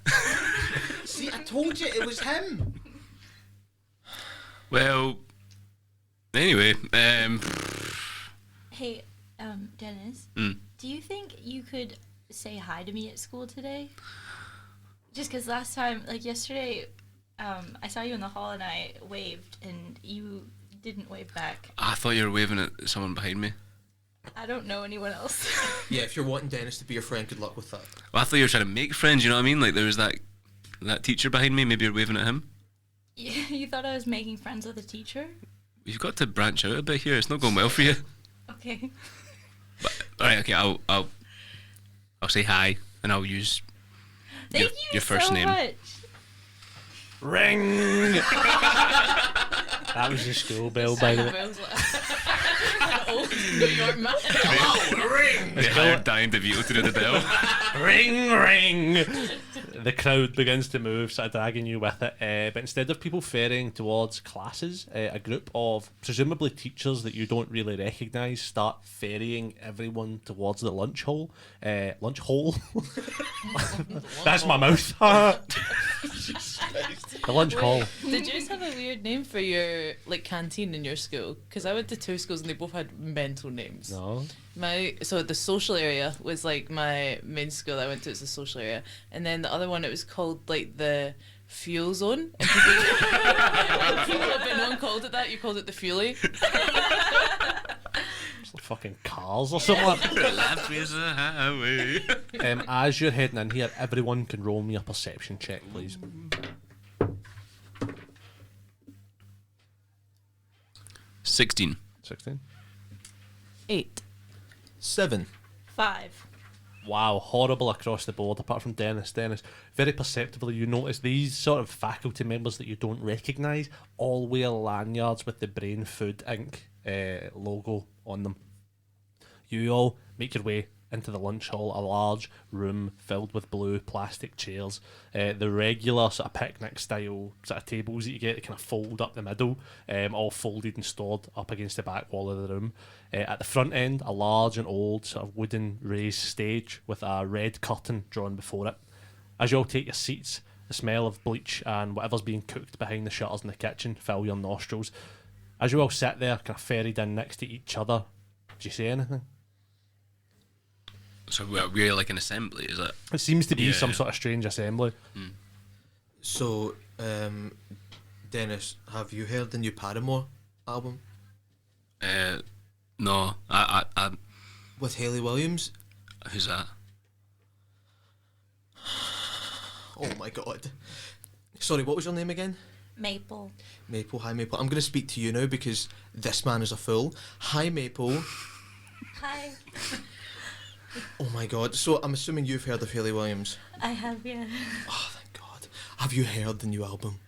See, I told you it was him. Well, anyway, Hey, Dennis. Mm. Do you think you could say hi to me at school today? Just because last time, like yesterday, I saw you in the hall and I waved and you didn't wave back. I thought you were waving at someone behind me. I don't know anyone else. Yeah, if you're wanting Dennis to be your friend, good luck with that. Well, I thought you were trying to make friends, you know what I mean? Like, there was that teacher behind me, maybe you're waving at him. You thought I was making friends with a teacher? You've got to branch out a bit here, it's not going well for you. Okay. But, alright, okay, I'll say hi, and I'll use Thank your first so name. much. Ring! That was the school bell, by the way. Bell's like an old New York man. They hired Diane DeVito to do the bell. Ring, ring! The crowd begins to move, sort of dragging you with it. But instead of people ferrying towards classes, a group of presumably teachers that you don't really recognise start ferrying everyone towards the lunch hall. Lunch hole? That's my mouth. The lunch hall. Did you have a weird name for your canteen in your school? Because I went to two schools and they both had mental names. No. So the social area was like my main school I went to. It's the social area, and then the other one it was called like the fuel zone. And people have been on called it that. You called it the fuelie. It's like fucking cars or something. Life is a highway. As you're heading in here, everyone can roll me a perception check, please. 16. 16. 8. 7. 5. Wow, horrible across the board, apart from Dennis. Dennis, very perceptibly, you notice these sort of faculty members that you don't recognise all wear lanyards with the Brain Food Inc. Logo on them. You all make your way into the lunch hall, a large room filled with blue plastic chairs. The regular sort of picnic style sort of tables that you get that kind of fold up the middle, all folded and stored up against the back wall of the room. At the front end, a large and old sort of wooden raised stage with a red curtain drawn before it. As you all take your seats, the smell of bleach and whatever's being cooked behind the shutters in the kitchen fill your nostrils. As you all sit there, kind of ferried in next to each other, do you say anything? So we're like an assembly, is it? It seems to be Yeah, some yeah. sort of strange assembly. So, Dennis, have you heard the new Paramore album No. I with Hayley Williams? who's that? Oh my god. Sorry, what was your name again? Maple. Maple. Hi, Maple. I'm going to speak to you now because this man is a fool. Hi, Maple. Hi. Oh my god. So, I'm assuming you've heard of Hayley Williams. I have, yeah. Oh, thank god. Have you heard the new album?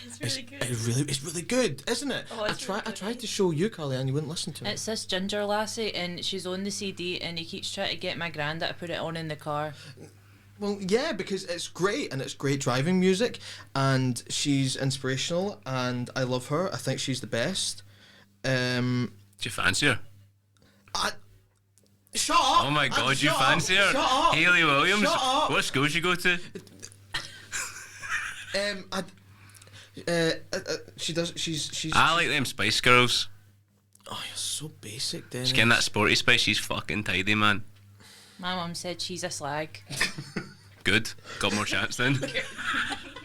It's really good. It's really good, isn't it? Oh, it's really I good. tried to show you, Carly, and you wouldn't listen to me. It's this ginger lassie, and she's on the CD, and he keeps trying to get my granddad to put it on in the car. Well, yeah, because it's great, and it's great driving music, and she's inspirational, and I love her. I think she's the best. Do you fancy her? Shut up! Oh my god, you Shut fancy her? up! Shut up! Hayley Williams? Shut up! What school did you go to? She does. She's. I like them Spice Girls. Oh, you're so basic, Dennis. She's getting that sporty spice, she's fucking tidy, man. My mum said she's a slag. Good. Got more chance then.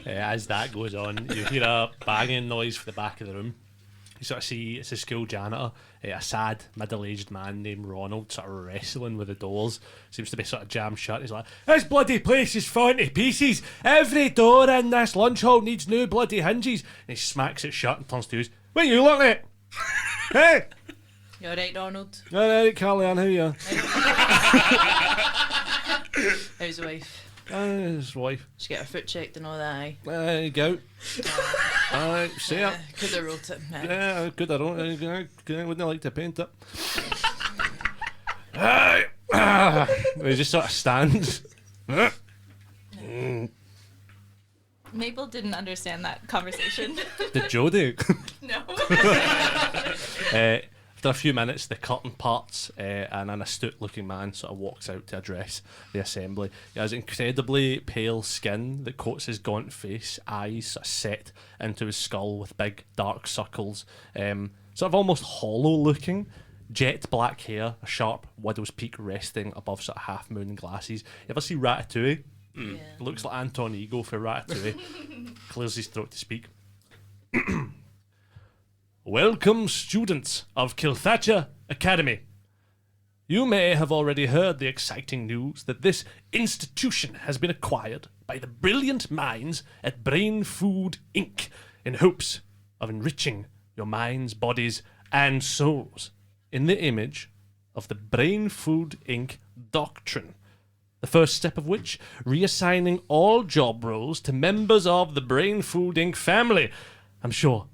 As that goes on, you hear a banging noise from the back of the room. You sort of see it's a school janitor, a sad middle-aged man named Ronald, sort of wrestling with the doors. Seems to be sort of jammed shut. He's like, "This bloody place is falling to pieces. Every door in this lunch hall needs new bloody hinges." And he smacks it shut and turns to us. "What are you looking at?" "Hey, You alright, Donald? all right, Carly-Ann, how are you?" How's the wife? His wife. She get her foot checked and all that, aye. There you go. Alright, see ya. Could have wrote it. Nah. Yeah, good. I don't. I wouldn't like to paint it. He just sort of stands. Maple didn't understand that conversation. Did Jodie? No. After a few minutes, the curtain parts and an astute-looking man sort of walks out to address the assembly. He has incredibly pale skin that coats his gaunt face, eyes sort of set into his skull with big dark circles, sort of almost hollow-looking, jet black hair, a sharp widow's peak resting above sort of half-moon glasses. You ever see Ratatouille? Yeah. Looks like Anton Ego for Ratatouille. Clears his throat to speak. Welcome, students of Kilthatcher Academy. You may have already heard the exciting news that this institution has been acquired by the brilliant minds at Brain Food Inc. in hopes of enriching your minds, bodies, and souls in the image of the Brain Food Inc. doctrine. The first step of which, reassigning all job roles to members of the Brain Food Inc. family. I'm sure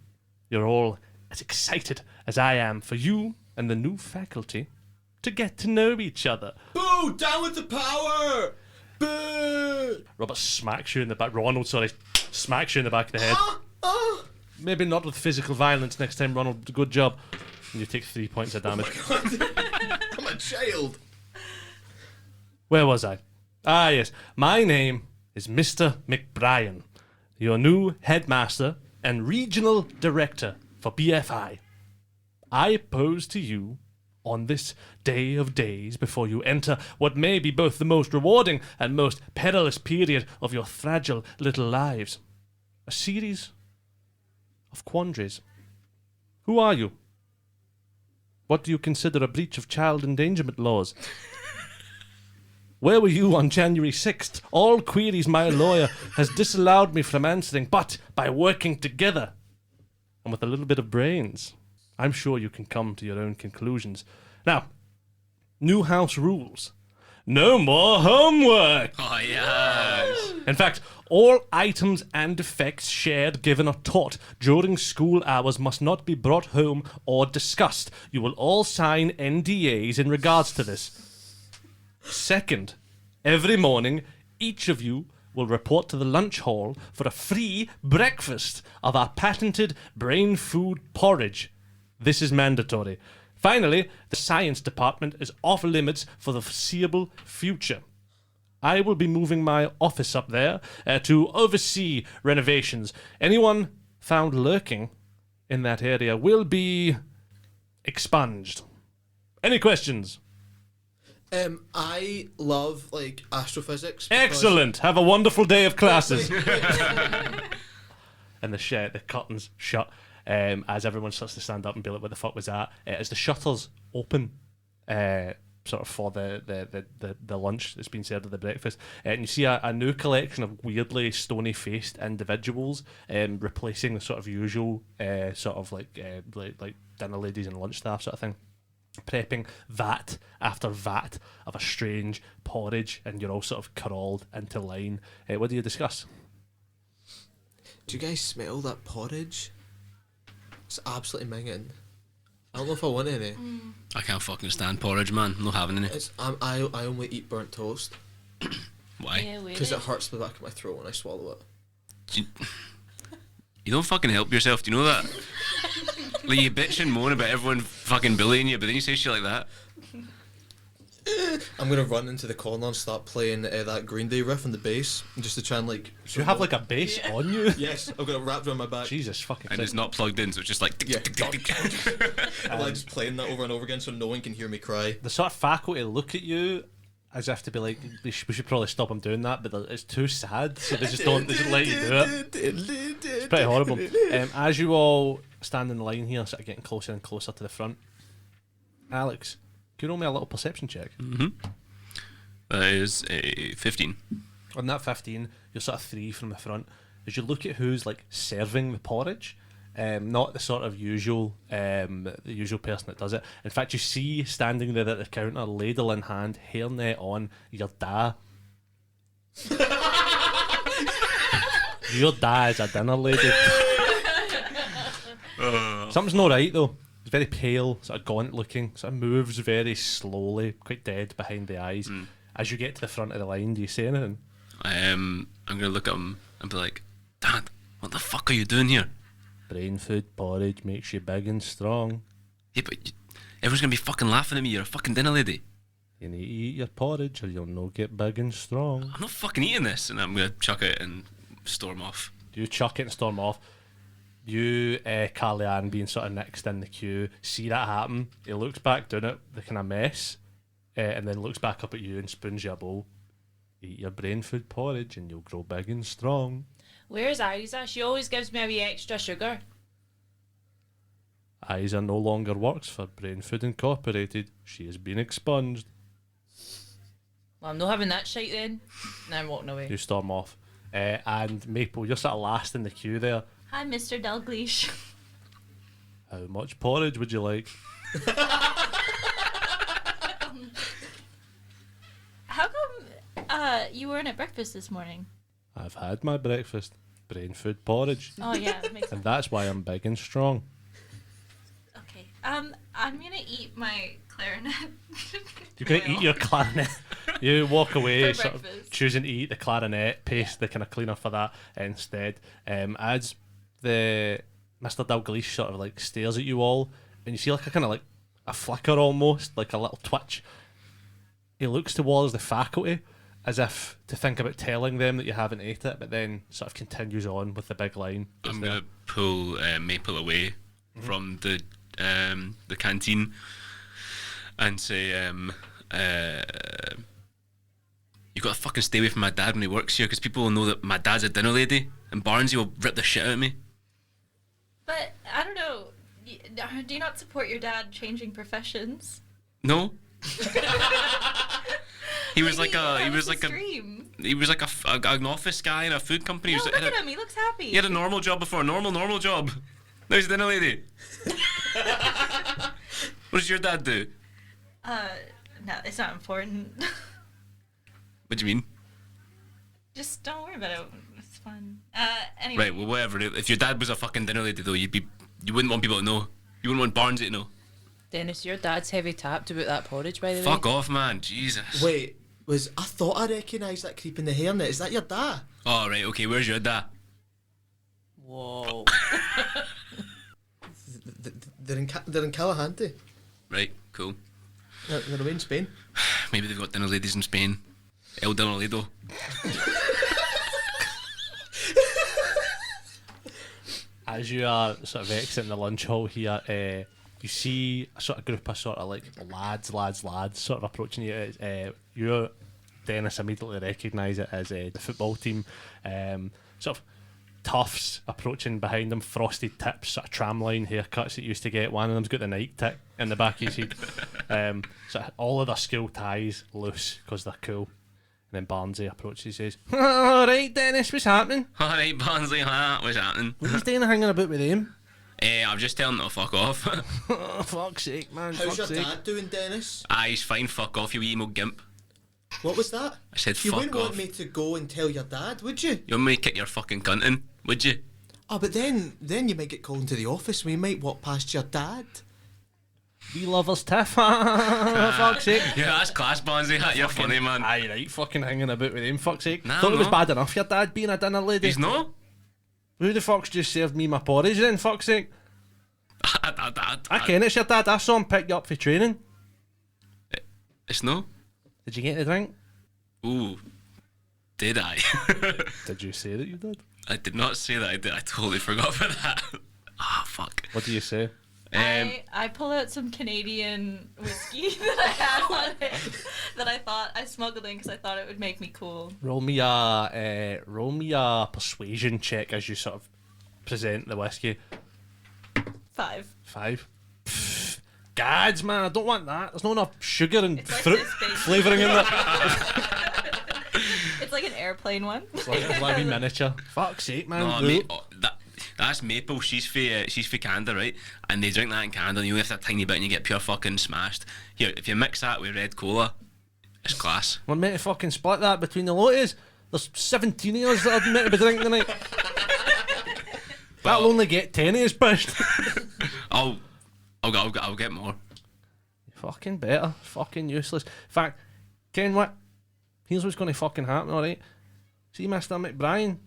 you're all as excited as I am for you and the new faculty to get to know each other. Boo! Down with the power! Boo! Robert smacks you in the back. Ronald, sorry, smacks you in the back of the head. Maybe not with physical violence next time, Ronald. Good job. And you take 3 points of damage. Oh my God. I'm a child. Where was I? Ah, yes. My name is Mr. McBrien, your new headmaster and regional director for BFI. I pose to you on this day of days before you enter what may be both the most rewarding and most perilous period of your fragile little lives. A series of quandaries. Who are you? What do you consider a breach of child endangerment laws? Where were you on January 6th? All queries my lawyer has disallowed me from answering, but by working together and with a little bit of brains, I'm sure you can come to your own conclusions. Now, new house rules. No more homework! Oh, yes. In fact, all items and effects shared, given, or taught during school hours must not be brought home or discussed. You will all sign NDAs in regards to this. Second, every morning, each of you will report to the lunch hall for a free breakfast of our patented brain food porridge. This is mandatory. Finally, the science department is off limits for the foreseeable future. I will be moving my office up there to oversee renovations. Anyone found lurking in that area will be expunged. Any questions? I love like astrophysics. because- Excellent. Have a wonderful day of classes. And the curtains shut as everyone starts to stand up and be like, "What the fuck was that?" As the shutters open, sort of for the lunch that's been served at the breakfast, and you see a new collection of weirdly stony-faced individuals replacing the sort of usual sort of like dinner ladies and lunch staff sort of thing. Prepping vat after vat of a strange porridge, and you're all sort of crawled into line. What do you discuss? Do you guys smell that porridge? It's absolutely minging. I don't know if I want any. I can't fucking stand porridge, man. I'm not having any. I only eat burnt toast Why? Yeah, wait. because it hurts the back of my throat when I swallow it. You don't fucking help yourself, do you know that? Like, you bitch and moan about everyone fucking bullying you, but then you say shit like that. I'm gonna run into the corner and start playing that Green Day riff on the bass, just to try and like. Do you have like a bass on you? Yes, I've got it wrapped around my back. Jesus fucking And it's not plugged in, so it's just like... Yeah. I'm like just playing that over and over again, so no one can hear me cry. The sort of faculty look at you as if to be like, we should probably stop him doing that, but it's too sad, so they just don't. They just let you do it. It's pretty horrible. As you all stand in line here, sort of getting closer and closer to the front, Alex, can you roll me a little perception check? That is a 15. On that 15, you're sort of 3 from the front. As you look at who's like serving the porridge, not the sort of usual the usual person that does it. In fact, you see standing there at the counter, ladle in hand, hairnet on, your dad. Your dad is a dinner lady. Something's not right though. He's very pale, sort of gaunt looking, sort of moves very slowly, quite dead behind the eyes. As you get to the front of the line, do you say anything? I'm gonna look at him and be like, Dad, what the fuck are you doing here? Brain food porridge makes you big and strong. Yeah, but Everyone's gonna be fucking laughing at me. You're a fucking dinner lady. You need to eat your porridge or you'll no get big and strong. I'm not fucking eating this, and I'm gonna chuck it and storm off. You chuck it and storm off. You, Carly Ann, being sort of next in the queue, see that happen. He looks back down at the kind of mess, and then looks back up at you and spoons you a bowl. Eat your brain food porridge and you'll grow big and strong. Where's Isa? She always gives me a wee extra sugar. Isa no longer works for Brain Food Incorporated. She has been expunged. Well, I'm not having that shite then. Now I'm walking away. You storm off. And Maple, you're sort of last in the queue there. Hi, Mr. Dalgleish. How much porridge would you like? How come you weren't at breakfast this morning? I've had my breakfast. Brain food porridge. Oh yeah, that makes sense. And that's why I'm big and strong. Okay. I'm gonna eat my clarinet. You're going to eat your clarinet. You walk away, For sort of breakfast. choosing to eat the clarinet, paste the kind of cleaner for that instead. As the Mr. Dalgleish sort of like stares at you all, and you see like a kind of like a flicker almost, like a little twitch. He looks towards the faculty as if to think about telling them that you haven't ate it, but then sort of continues on with the big line. I'm gonna pull Maple away from the canteen and say, you gotta fucking stay away from my dad when he works here, because people will know that my dad's a dinner lady, and Barnesy will rip the shit out of me. But I don't know. Do you not support your dad changing professions? No. He was like an office guy in a food company. No, He was- look had at a- him. He looks happy. He had a normal job before, normal job. Now he's a dinner lady. What does your dad do? No, it's not important. What do you mean? Just don't worry about it. It's fun. Anyway. Right, well, whatever. If your dad was a fucking dinner lady, though, you wouldn't want people to know. You wouldn't want Barnesy to know. Dennis, your dad's heavy tapped about that porridge, by the way. Fuck off, man. Jesus. Wait, I thought I recognised that creep in the hairnet. Is that your dad? Oh, right, okay. Where's your dad? Whoa. They're in Callahanty. Right, cool. They're away in Spain. Maybe they've got dinner ladies in Spain. El Dinner Lido. As you are sort of exiting the lunch hall here, you see a sort of group of sort of like lads sort of approaching you. You, Dennis, immediately recognise it as the football team. Sort of toughs approaching behind them, frosted tips, sort of tramline haircuts that you used to get. One of them's got the Nike tick in the back of his head. So all of their school ties loose because they're cool. And then Barnesy approaches and says, "Alright, Dennis, what's happening? Alright, Barnsley, what's happening? What are you doing hanging about with him?" I'm just telling them to fuck off. Oh, fuck's sake, man. How's your fuck's sake. dad doing, Dennis? He's fine, fuck off, you wee emo gimp. What was that? I said You fuck wouldn't off. want me to go and tell your dad, would you? You want me to kick your fucking cunt in, would you? Oh, but then you might get called into the office. We might walk past your dad. We lovers tiff. Fuck's sake. Yeah, that's class, Barnsley. You're funny, man. Aye, right, fucking hanging about with him, fuck's sake. Nah, Thought it was no. bad enough your dad being a dinner lady. He's no? Who the fuck's just served me my porridge then, fuck's sake? I I ken it's your dad, I saw him pick you up for training. It's no? Did you get the drink? Ooh. Did I? Did you say that you did? I did not say that I did. I totally forgot about that. Ah, fuck. What do you say? I pull out some Canadian whiskey that I had on it that I thought I smuggled in because I thought it would make me cool. Roll me a persuasion check as you sort of present the whiskey. 5. 5. Pfft, Gads, man, I don't want that. There's not enough sugar and It's like fruit this big. flavouring in there. It's like an airplane one. It's like a wee miniature. Fuck's sake, man. No, Boo. mate, that's Maple. She's for Canada, right? And they drink that in Canada. And you only have a tiny bit, and you get pure fucking smashed. Here, if you mix that with red cola, it's class. We're meant to fucking split that between the loties. There's 17 of us that are meant to be drinking tonight. That'll only get 10 of us pushed. I'll get more. Fucking better. Fucking useless. In fact, Ken, what? Here's what's going to fucking happen, alright? See Mr. McBrien?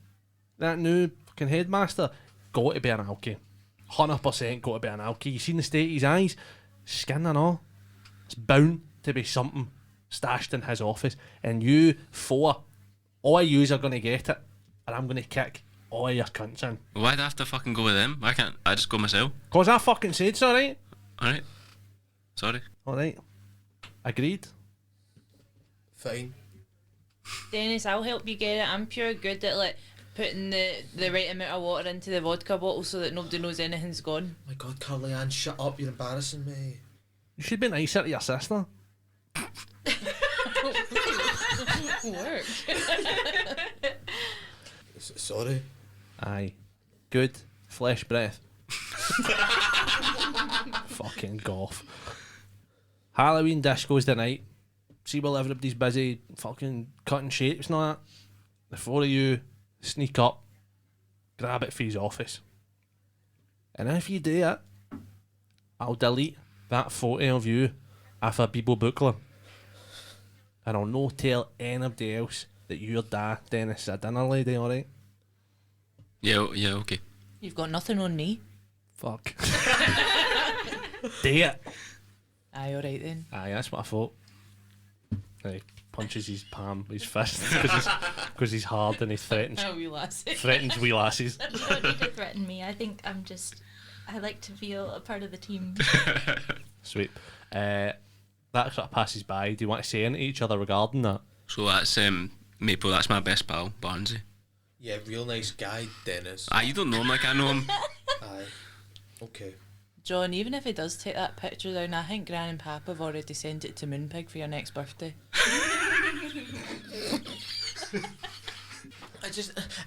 That new fucking headmaster? Got to be an alky. 100% got to be an alky. You seen the state of his eyes? skin and all. It's bound to be something stashed in his office, and you four, all of yous are going to get it, and I'm going to kick all your cunts in. Why'd I have to fucking go with them? Why can't I just go myself? Cause I fucking said so, right? Alright. Sorry. Alright. Agreed. Fine. Dennis, I'll help you get it. I'm pure good at like putting the right amount of water into the vodka bottle so that nobody knows anything's gone. My God, Carly Ann, shut up! You're embarrassing me. You should be nicer to your sister. Work. Sorry. Aye. Good. Flesh breath. Fucking golf. Halloween disco's tonight. See while everybody's busy fucking cutting shapes and all that. The four of you sneak up, grab it for his office. And if you do it, I'll delete that photo of you off a Bebo booklet. And I'll no tell anybody else that your dad, Dennis, is a dinner lady, alright? Yeah, okay. You've got nothing on me. Fuck. Do it. Aye, alright then. Aye, that's what I thought. And he punches his palm, his fist, because he's hard and he threatens Oh, you lassie. wee lasses. You don't need to threaten me. I think I like to feel a part of the team. Sweet. That sort of passes by. Do you want to say anything to each other regarding that? So that's Maple, that's my best pal, Barnsey. Yeah, real nice guy, Dennis. Ah, you don't know him like I know him. Aye. Okay. John, even if he does take that picture down, I think Gran and Pap have already sent it to Moonpig for your next birthday.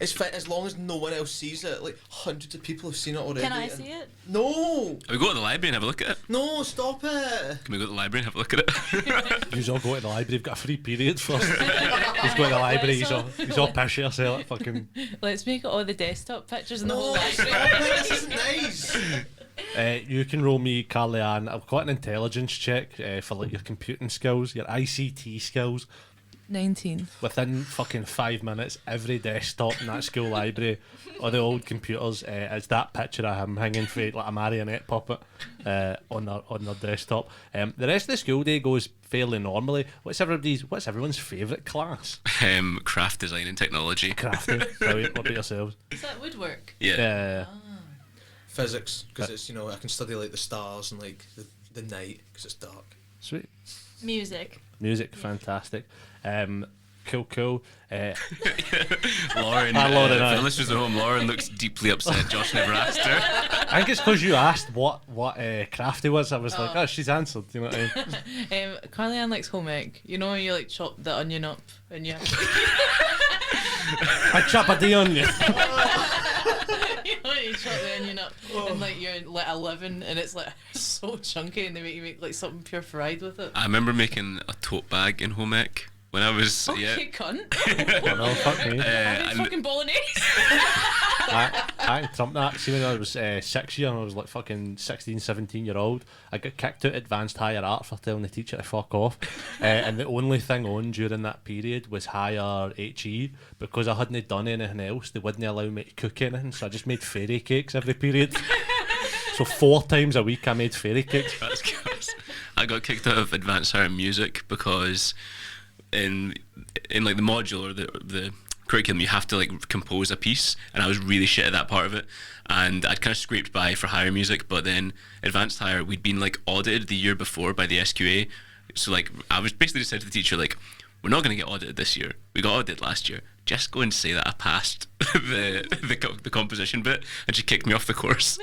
It's fine as long as no one else sees it. Like hundreds of people have seen it already. Can I and- see it? No, We go to the library and have a look at it. no, stop it. Can we go to the library and have a look at it? You all go to the library, you've got a free period first. He's going to the library, he's all pissy yourself like fucking... Let's make it all the desktop pictures in the No, whole stop library. it. This isn't nice. You can roll me, Carly Ann. I've got an intelligence check for like your computing skills, your ICT skills. 19. Within fucking 5 minutes, every desktop in that school library or the old computers is that picture of him hanging for like a marionette puppet on their desktop. The rest of the school day goes fairly normally. What's everyone's favourite class? Craft design and technology. Crafting. Brilliant. What about yourselves? Is that woodwork? Yeah. Physics, because it's I can study like the stars and like the night because it's dark. Sweet. Music. Music, fantastic. Cool. Lauren, Lauren, for aye. the listeners at home, Lauren looks deeply upset. Josh never asked her. I think it's because you asked what crafty was. I was like, oh, she's answered. You know what I mean? Carly Ann likes home ec. You know when you like chop the onion up and you have to... I chop a D on you. You know when you chop the onion up and like you're like 11 and it's like so chunky and they make you make like something pure fried with it. I remember making a tote bag in home ec when I was Okay, cunt. Oh, no, fuck me. I and fucking bolognese. I trumped that. See, when I was 6 year and I was like fucking 16, 17-year-old, I got kicked out advanced higher art for telling the teacher to fuck off. And the only thing on during that period was higher HE because I hadn't done anything else. They wouldn't allow me to cook anything, so I just made fairy cakes every period. So 4 times a week I made fairy cakes. that's gross. I got kicked out of advanced higher music because in like the module or the curriculum you have to like compose a piece, and I was really shit at that part of it, and I'd kind of scraped by for higher music. But then advanced higher, we'd been like audited the year before by the SQA, so like I was basically just said to the teacher, like, we're not going to get audited this year, we got audited last year, just go and say that I passed the composition bit, and she kicked me off the course.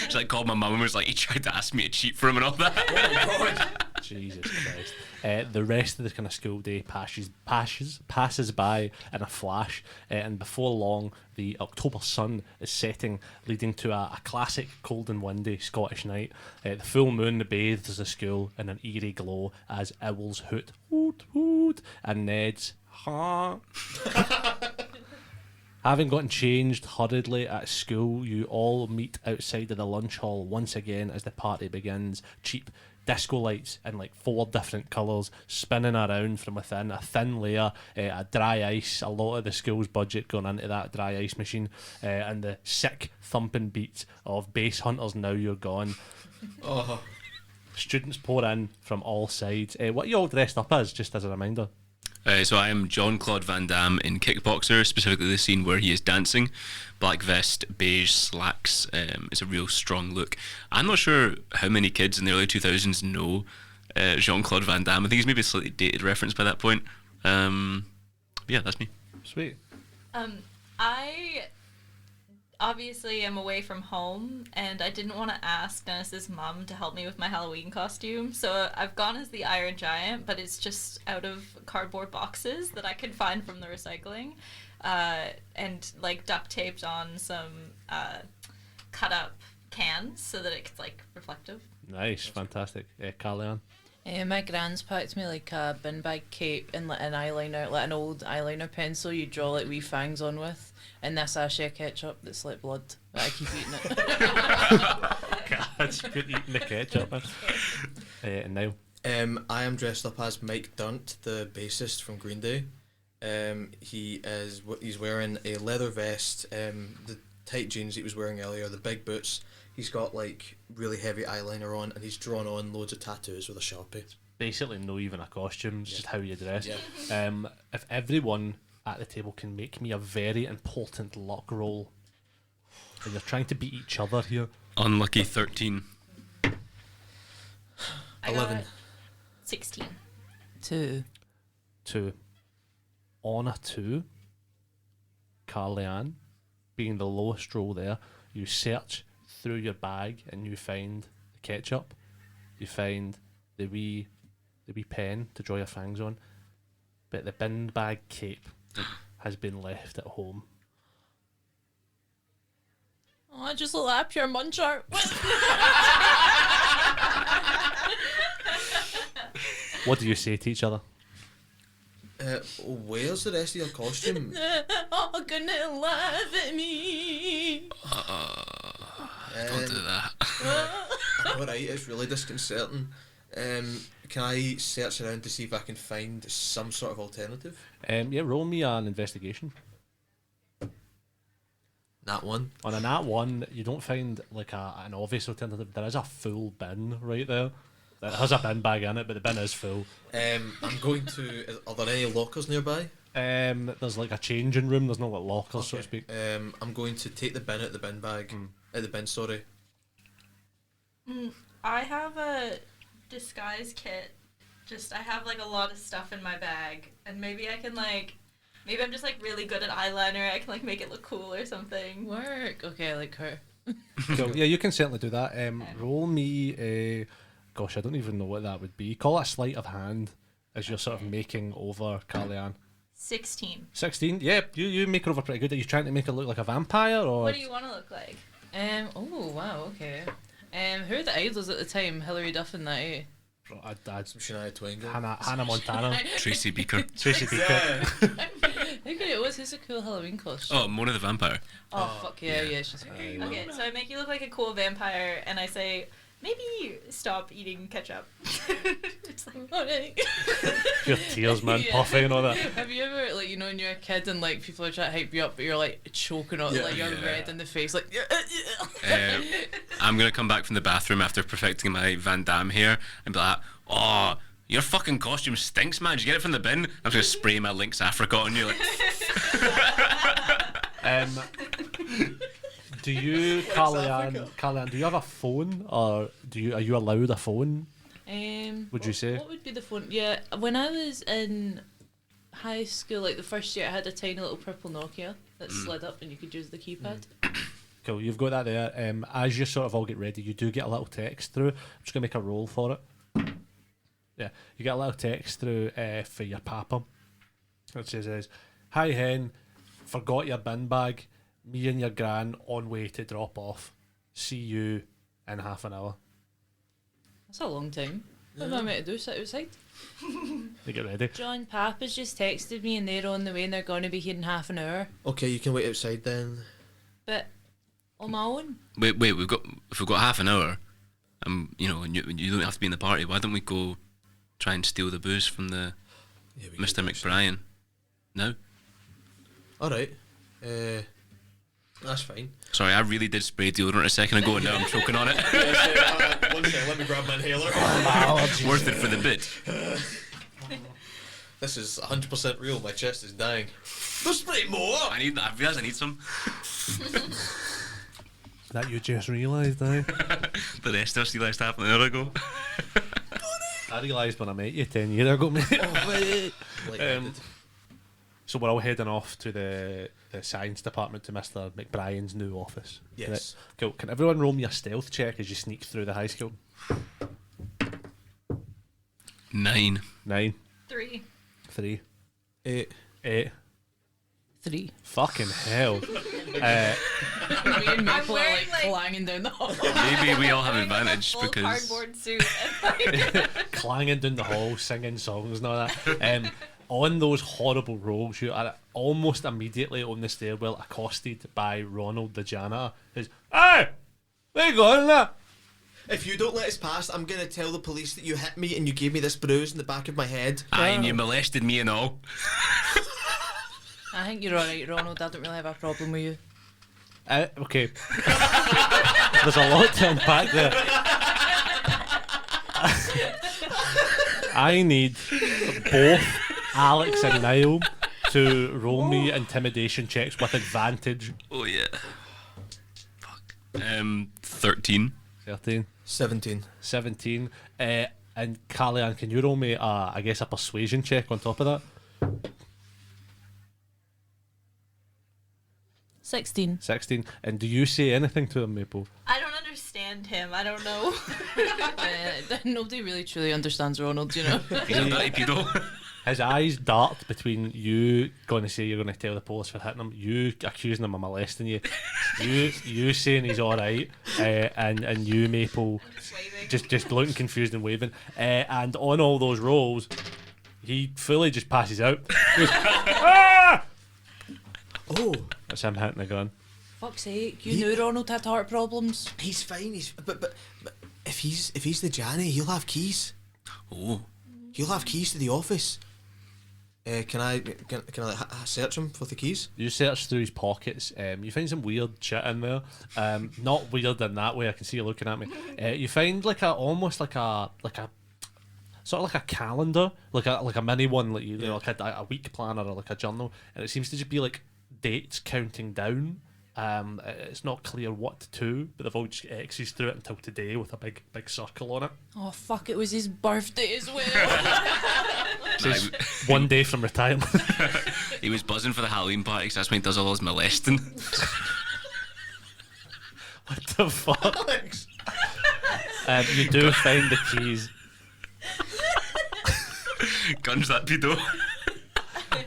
She like called my mum and was like, he tried to ask me to cheat for him and all that. Oh my God. Jesus Christ. The rest of the kind of school day passes by in a flash, and before long the October sun is setting, leading to a classic cold and windy Scottish night. The full moon bathes the school in an eerie glow as owls hoot, hoot, hoot, and Ned's ha. Having gotten changed hurriedly at school, you all meet outside of the lunch hall once again as the party begins. Cheap disco lights in like 4 different colours spinning around from within, a thin layer, a dry ice, a lot of the school's budget going into that dry ice machine, and the sick thumping beats of Bass Hunters Now You're Gone. Oh, Students pour in from all sides. What are you all dressed up as, just as a reminder? So I am Jean-Claude Van Damme in Kickboxer, specifically the scene where he is dancing. Black vest, beige slacks. It's a real strong look. I'm not sure how many kids in the early 2000s know Jean-Claude Van Damme. I think he's maybe a slightly dated reference by that point. Yeah, that's me. Sweet. I obviously am away from home, and I didn't want to ask Dennis's mum to help me with my Halloween costume, so I've gone as the Iron Giant, but it's just out of cardboard boxes that I could find from the recycling, and like duct taped on some cut up cans so that it's like reflective. Nice, fantastic. Carly-Ann? My gran's packed me like a bin bag cape and like an eyeliner, like an old eyeliner pencil you draw like wee fangs on with, and this sachet of ketchup that's like blood, but I keep eating it. That's good eating the ketchup. And now? I am dressed up as Mike Dunt, the bassist from Green Day. He's wearing a leather vest, the tight jeans he was wearing earlier, the big boots. He's got like really heavy eyeliner on, and he's drawn on loads of tattoos with a Sharpie. Basically, no even a costume, it's just how you dress. Yeah. If everyone at the table can make me a very important luck roll, and you're trying to beat each other here. Unlucky 13. I 11. got 16. 2. 2. On a 2, Carly-Ann, being the lowest roll there, you search through your bag and you find the ketchup, you find the wee pen to draw your fangs on, but the bin bag cape has been left at home. Oh, I just lap your muncher. What do you say to each other? Where's the rest of your costume? Oh, gonna laugh at me. Don't do that. Alright, it's really disconcerting. Can I search around to see if I can find some sort of alternative? Yeah, roll me an investigation. That one. On a nat 1, you don't find like an obvious alternative. There is a full bin right there. It has a bin bag in it, but the bin is full. I'm going to. Are there any lockers nearby? There's like a changing room. There's no like lockers, so to speak. I'm going to take the bin out the bin bag. Out the bin, sorry. I have a disguise kit. I have like a lot of stuff in my bag, and maybe I can maybe I'm just like really good at eyeliner. I can like make it look cool or something. Work. Okay, I like her. Cool. Yeah, you can certainly do that. Roll me a. Gosh, I don't even know what that would be. Call it a sleight of hand as you're sort of making over Carly-Ann. 16. 16? Yeah, you make her over pretty good. Are you trying to make her look like a vampire, or? What do you want to look like? Oh wow. Okay. Who are the idols at the time? Hilary Duff and that. Eh? Shania Twain. Hannah Montana. Tracy Beaker. Tracy Beaker. How good it was. Who's a cool Halloween costume? Oh, Mona the Vampire. Oh fuck yeah, she's fine. Okay, so I make you look like a cool vampire, and I say, maybe stop eating ketchup. It's like, Alright. Your tears, man, Yeah. puffing and all that. Have you ever, like, you know, when you're a kid and like people are trying to hype you up, but you're like choking on, like you're red in the face, like. I'm gonna come back from the bathroom after perfecting my Van Damme hair and be like, "Oh, your fucking costume stinks, man. Did you get it from the bin?" I'm just gonna spray my Lynx Africa on you, like. Do you, Carly-Ann, do you have a phone, or are you allowed a phone? Would you say? What would be the phone? Yeah, when I was in high school, like the first year, I had a tiny little purple Nokia that slid up and you could use the keypad. Cool, you've got that there. As you sort of all get ready, you do get a little text through. I'm just going to make a roll for it. Yeah, you get a little text through for your papa. It says, "Hi hen, forgot your bin bag. Me and your gran on way to drop off. See you in half an hour." That's a long time. What am I meant to do? Sit outside? To get ready. John, Papa's just texted me and they're on the way and they're going to be here in half an hour. Okay, you can wait outside then. But on my own. Wait, if we've got half an hour, and you don't have to be in the party. Why don't we go try and steal the booze from the Mr. McBrien? No. Alright. That's fine. Sorry, I really did spray deodorant a second ago and now I'm choking on it. One second, let me grab my inhaler. Worth it for the bit. This is 100% real. My chest is dying. There's spray more. I realise I need some. That you just realised, eh? The rest of us realised half an hour ago. I realised when I met you 10 years ago, mate. Like I did. So we're all heading off to the science department to Mr. McBrien's new office. Yes. Right. Cool. Can everyone roll me a stealth check as you sneak through the high school? 9. 9, 3. 3, 8. 8. 3. Fucking hell. Me and Maple are wearing, like clanging down the hall. Maybe we all have advantage Full because cardboard suit. And Clanging down the hall, singing songs and all that. On those horrible rolls, you are almost immediately on the stairwell accosted by Ronald the janitor. Who's, "Hey! Where you going there?" If you don't let us pass, I'm gonna tell the police that you hit me and you gave me this bruise in the back of my head. aye, and you molested me and all. I think you're alright, Ronald. I don't really have a problem with you. Okay. There's a lot to unpack there. I need both Alex and Niall to roll me intimidation checks with advantage. Oh yeah. Fuck. 13. 13, 17. 17. And Carly-Ann, can you roll me, I guess, a persuasion check on top of that? 16. 16. And do you say anything to him, Maple? I don't understand him. I don't know. Nobody really truly understands Ronald, you know. He's a dirty pedo. His eyes dart between you going to say you're going to tell the police for hitting him, you accusing him of molesting you, you saying he's all right, and you, Maple, just looking confused and waving, and on all those rolls, he fully just passes out. He goes, "Ah!" Oh, That's him hitting the gun. Fuck's sake, you knew Ronald had heart problems. he's fine. But if he's the Janny, he'll have keys. Oh. He'll have keys to the office. Can I like, search him for the keys? You search through his pockets. You find some weird shit in there. Not weird in that way. I can see you looking at me. You find almost like a sort of like a calendar, like a mini one, like you know, like a week planner or like a journal, and it seems to just be like dates counting down. It's not clear what to, but they've all just X's through it until today with a big circle on it. Oh fuck, it was his birthday as well. Says 1 day from retirement. He was buzzing for the Halloween party because that's when he does all his molesting. What the fuck? Alex. You do find the keys. Guns that pedo.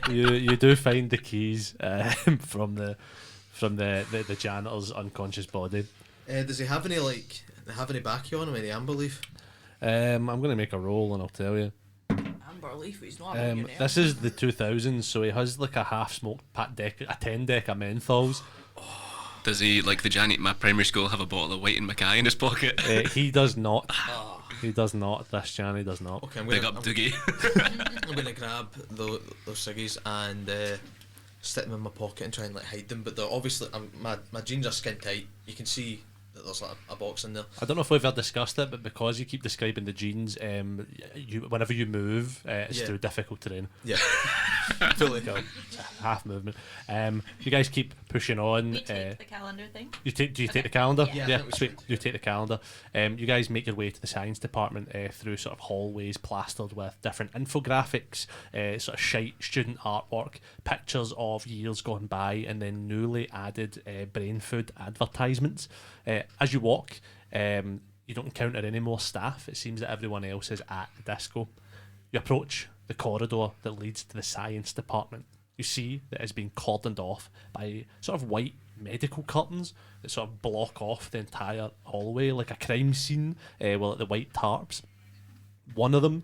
You do find the keys from the janitor's unconscious body. Does he have any backy on him, any amber leaf? I'm going to make a roll and I'll tell you. Amber Leaf, he's not a millionaire. This is the 2000s, so he has like a half-smoked a 10 deck of menthols. Does he, like the Janet in my primary school, have a bottle of White and Mackay in his pocket? He does not. He does not. This Johnny does not. Okay, Big up Doogie. I'm gonna grab those ciggies and stick them in my pocket and try and like hide them. But they're obviously my jeans are skin tight. You can see that there's like a box in there. I don't know if we've ever discussed it, but because you keep describing the jeans, whenever you move, it's through difficult terrain. Yeah, fully. Cool. Half movement. You guys keep pushing on. We take the calendar thing. Do you take the calendar? Yeah, I think we sweet. should. You take the calendar. You guys make your way to the science department through sort of hallways plastered with different infographics, sort of shite student artwork, pictures of years gone by, and then newly added brain food advertisements. As you walk, you don't encounter any more staff. It seems that everyone else is at the disco. You approach the corridor that leads to the science department. You see that it's been cordoned off by sort of white medical curtains that sort of block off the entire hallway like a crime scene at the white tarps. One of them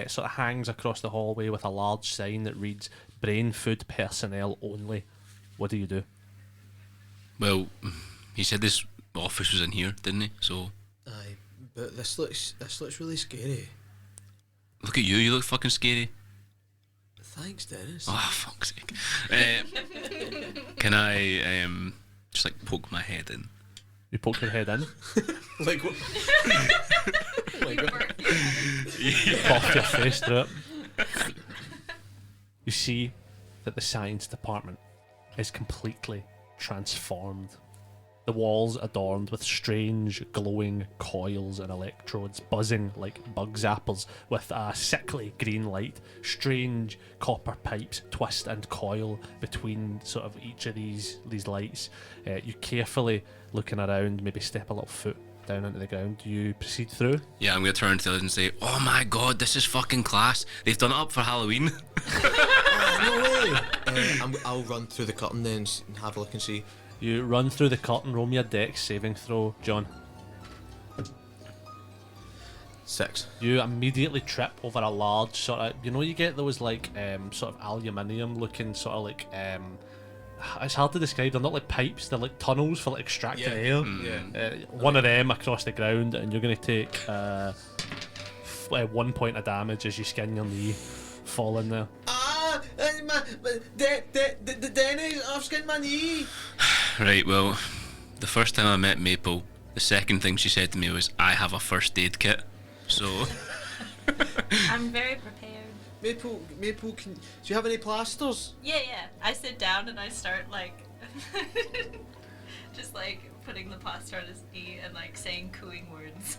sort of hangs across the hallway with a large sign that reads "Brain Food Personnel Only." What do you do? Well, he said this office was in here, didn't he? So Aye, but this looks really scary. look at you. You look fucking scary. Thanks, Dennis. Oh, fuck's sake. Can I Just like poke my head in. You poke your head in, Like what? Oh my god. pop your face through it. You see that the science department is completely transformed. The walls adorned with strange glowing coils and electrodes buzzing like bug zappers with a sickly green light. Strange copper pipes twist and coil between sort of each of these lights. You carefully looking around, maybe step a little foot down into the ground. Do you proceed through? Yeah, I'm gonna turn to the others and say, "Oh my god, this is fucking class. They've done it up for Halloween." Oh, no way. I'll run through the curtain then and have a look and see. You run through the curtain, roll me a dex saving throw, John. 6. You immediately trip over a large sort of, you get those like sort of aluminium looking sort of like it's hard to describe. They're not like pipes, they're like tunnels for like extracting air. Yeah. One of them across the ground, and you're going to take 1 point of damage as you skin your knee, fall in there. Dennis, I've skinned my knee. Right, well, the first time I met Maple, the second thing she said to me was, "I have a first aid kit." So I'm very prepared. Maple, do you have any plasters? Yeah. I sit down and I start like, just like putting the plaster on his knee and like saying cooing words.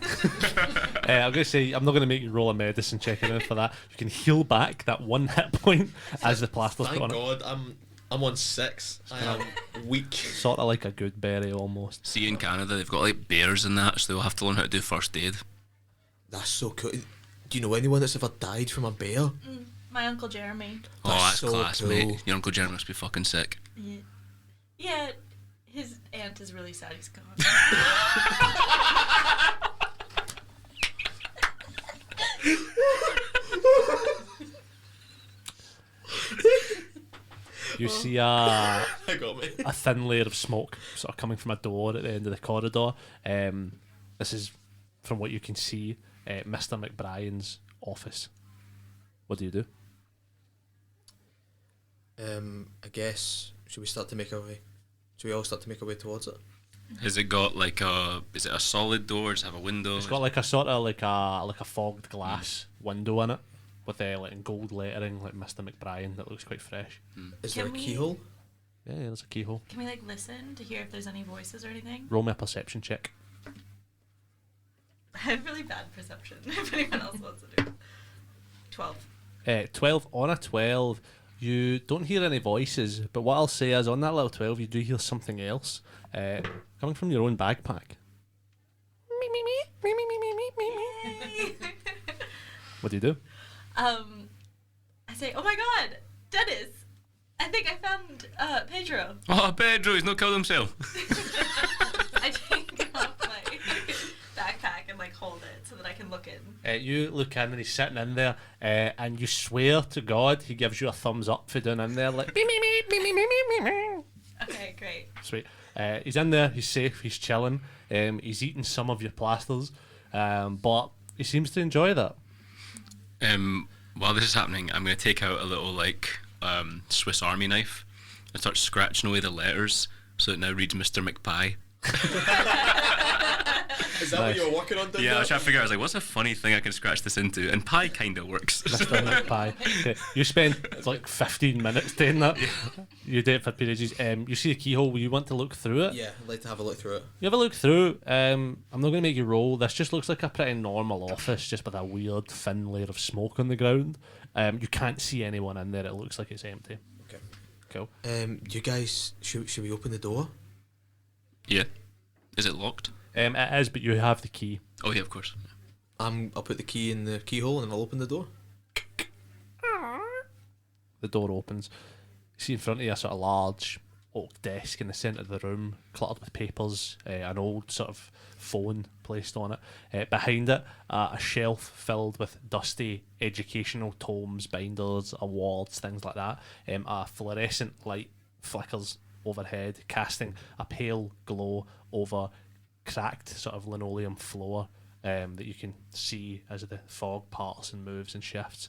I'm going to say, I'm not going to make you roll a medicine check in for that. You can heal back that 1 hit point as the plaster's Thank put on it. God, I'm on 6. I am weak. Sort of like a good berry almost. see, in Canada they've got like bears and that, so they'll have to learn how to do first aid. That's so cool. Do you know anyone that's ever died from a bear? My uncle Jeremy. Oh, that's so class, cool. mate. Your Uncle Jeremy must be fucking sick. Yeah, his aunt is really sad he's gone. You see a I got me. thin layer of smoke sort of coming from a door at the end of the corridor. This is, from what you can see, Mr. McBrien's office. What do you do? I guess should we start to make our way? Should we all start to make our way towards it? Has it got like is it a solid door? Does it have a window? It's got like a sort of like a fogged glass window in it with like gold lettering, like Mr. McBrien, that looks quite fresh. Is there a Can we- keyhole? Yeah, there's a keyhole. Can we like listen to hear if there's any voices or anything? Roll me a perception check. I have really bad perception. If anyone else wants to do it. 12. 12 on a 12. You don't hear any voices, but what I'll say is on that little 12, you do hear something else coming from your own backpack. What do you do? I say, "Oh my God, Dennis! I think I found Pedro." Oh, Pedro, he's not killed himself. I take off my backpack and like hold it so that I can look in. You look in and he's sitting in there, and you swear to God he gives you a thumbs up for doing in there, like beep, beep, beep, beep, beep, beep, beep. Okay, great. Sweet. He's in there, he's safe, he's chilling, he's eating some of your plasters, but he seems to enjoy that. While this is happening, I'm going to take out a little like Swiss Army knife and start scratching away the letters so it now reads Mr. McPie. Is that what you were working on? Yeah, I was trying to figure out, I was like, what's a funny thing I can scratch this into? And pie kind of works. Mr. McPie. Okay. You spend like 15 minutes doing that. You do it for pages. You see the keyhole. Will you want to look through it? Yeah, I'd like to have a look through it. You have a look through. I'm not going to make you roll. This just looks like a pretty normal office, just with a weird thin layer of smoke on the ground. You can't see anyone in there. It looks like it's empty. Okay. Cool. You guys, should we open the door? Yeah. Is it locked? It is, but you have the key. Oh yeah, of course. I'll put the key in the keyhole and I'll open the door. The door opens. You see in front of you a sort of large oak desk in the centre of the room, cluttered with papers, an old sort of phone placed on it. Behind it, a shelf filled with dusty educational tomes, binders, awards, things like that. A fluorescent light flickers overhead, casting a pale glow over cracked sort of linoleum floor that you can see as the fog parts and moves and shifts.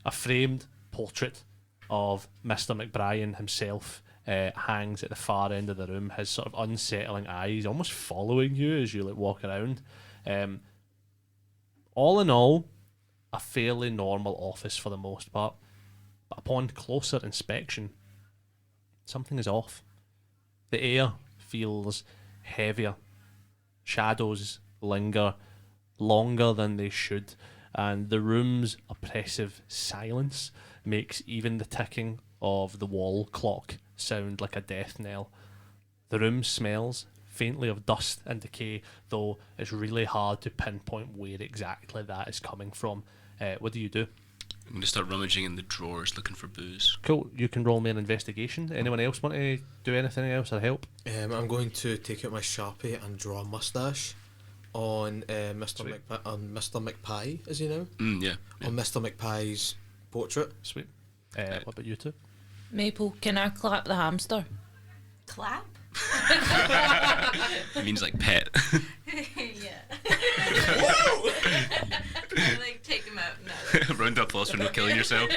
A framed portrait of Mr. McBrien himself hangs at the far end of the room, his sort of unsettling eyes almost following you as you like walk around. All in all, a fairly normal office for the most part, but upon closer inspection, something is off. The air feels heavier, shadows linger longer than they should, and the room's oppressive silence makes even the ticking of the wall clock sound like a death knell. The room smells faintly of dust and decay, though it's really hard to pinpoint where exactly that is coming from. What do you do? I'm going to start rummaging in the drawers looking for booze. Cool, you can roll me an investigation. Anyone else want to do anything else or help? I'm going to take out my Sharpie and draw a mustache on Mr. McPie, is he now? Yeah. On Mr. McPie's portrait. Sweet. What about you two? Maple, can I clap the hamster? Clap? It means like pet. Yeah. I like take him out. No. Round of applause for not killing yourself.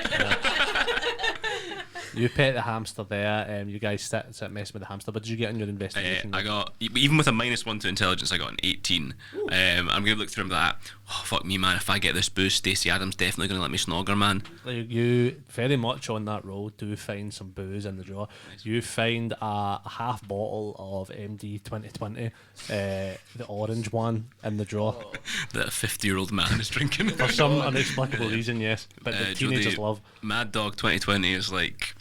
You pet the hamster there. You guys sit messing with the hamster. What did you get on your investigation? I got, even with a -1 to intelligence, I got an 18. I'm going to look through that. Oh, fuck me, man. If I get this boost, Stacey Adams definitely going to let me snog her, man. You very much on that road do find some booze in the drawer. You find a half bottle of MD 2020, the orange one, in the drawer. That a 50-year-old man is drinking. For some unexplicable reason, yes. But the teenagers love. Mad Dog 2020 is like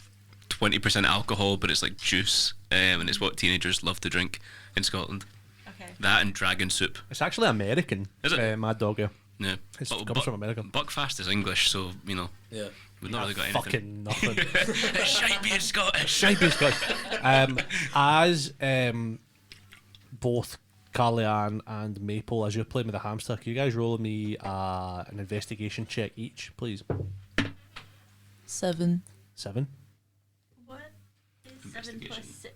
20% alcohol, but it's like juice, and it's what teenagers love to drink in Scotland. Okay. That and dragon soup. It's actually American. Is it? Mad Dog, yeah. Yeah. It comes from America. Buckfast is English, so, you know, Yeah. we've not really got anything. Fucking nothing. It's shite being Scottish. Shite being Scottish. As both Carly Ann and Maple, as you're playing with the hamster, can you guys roll me an investigation check each, please? 7. 7. What is 7 plus Investigation. 6?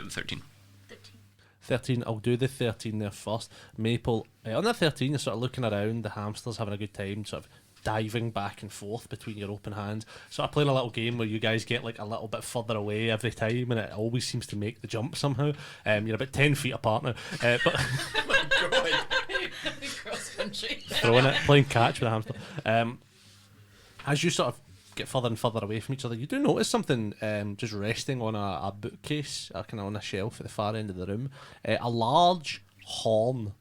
13. 13. 13. I'll do the 13 there first. Maple, on that 13, you're sort of looking around, the hamster's having a good time, sort of diving back and forth between your open hands, sort of playing a little game where you guys get like a little bit further away every time, and it always seems to make the jump somehow. You're about 10 feet apart now, but Cross country. throwing it, playing catch with a hamster. As you sort of get further and further away from each other, you do notice something just resting on a bookcase, kind of on a shelf at the far end of the room. A large horn,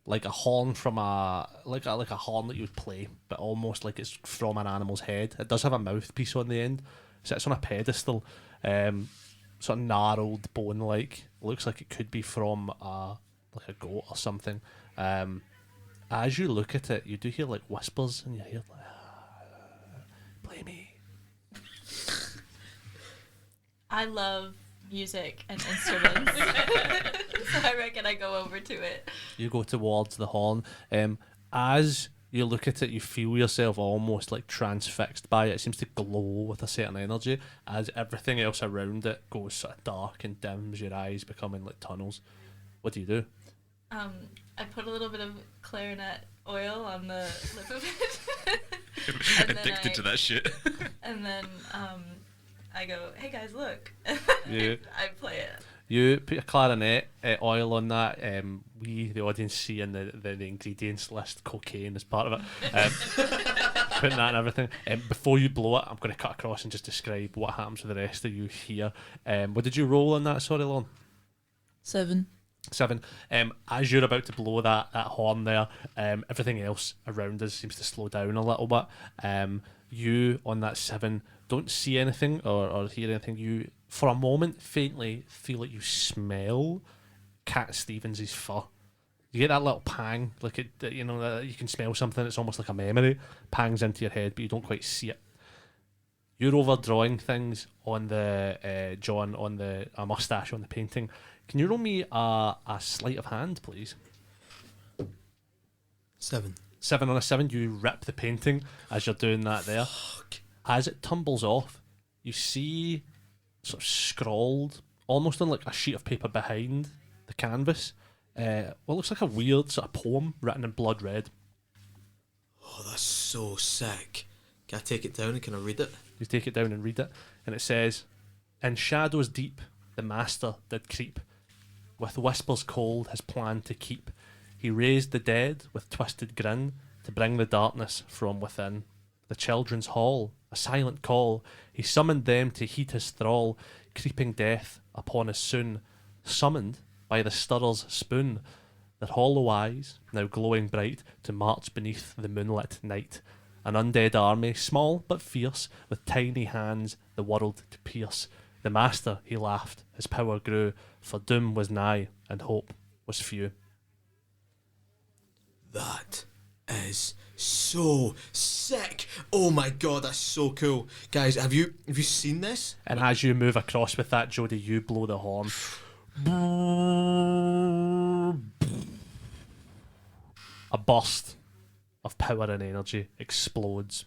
like a horn from like a horn that you would play, but almost like it's from an animal's head. It does have a mouthpiece on the end. It sits on a pedestal, sort of gnarled bone like. Looks like it could be from like a goat or something. As you look at it, you do hear like whispers, and you hear like, play me. I love music and instruments. So I reckon I go over to it. You go towards the horn. As you look at it, you feel yourself almost like transfixed by it. It seems to glow with a certain energy as everything else around it goes sort of dark and dims, your eyes becoming like tunnels. What do you do? I put a little bit of clarinet oil on the lip of it. And then Addicted to that shit. And then I go, hey guys, look. Yeah. I play it. You put your clarinet oil on that. We, the audience, see in the ingredients list cocaine as part of it. Putting that and everything. Before you blow it, I'm going to cut across and just describe what happens with the rest of you here. What did you roll on that? Sorry, Lon. 7. 7. As you're about to blow that horn there, everything else around us seems to slow down a little bit. You on that 7 don't see anything or hear anything. You, for a moment, faintly feel like you smell Cat Stevens' fur. You get that little pang, like it, you know, that you can smell something. It's almost like a memory pangs into your head, but you don't quite see it. You're overdrawing things on the John on a mustache on the painting. Can you roll me a sleight of hand, please? 7. 7 on a 7. You rip the painting as you're doing that there. As it tumbles off, you see sort of scrawled, almost on like a sheet of paper behind the canvas, what looks like a weird sort of poem written in blood red. Oh, that's so sick. Can I take it down and can I read it? You take it down and read it, and it says, In shadows deep, the master did creep, with whispers cold his plan to keep. He raised the dead with twisted grin to bring the darkness from within. The children's hall, a silent call, he summoned them to heed his thrall, creeping death upon us soon, summoned by the stirrer's spoon. Their hollow eyes, now glowing bright, to march beneath the moonlit night. An undead army, small but fierce, with tiny hands the world to pierce. The master, he laughed, his power grew, for doom was nigh and hope was few. That is so sick. Oh my god, that's so cool. Guys, have you seen this? And as you move across with that, Jody, you blow the horn. A burst of power and energy explodes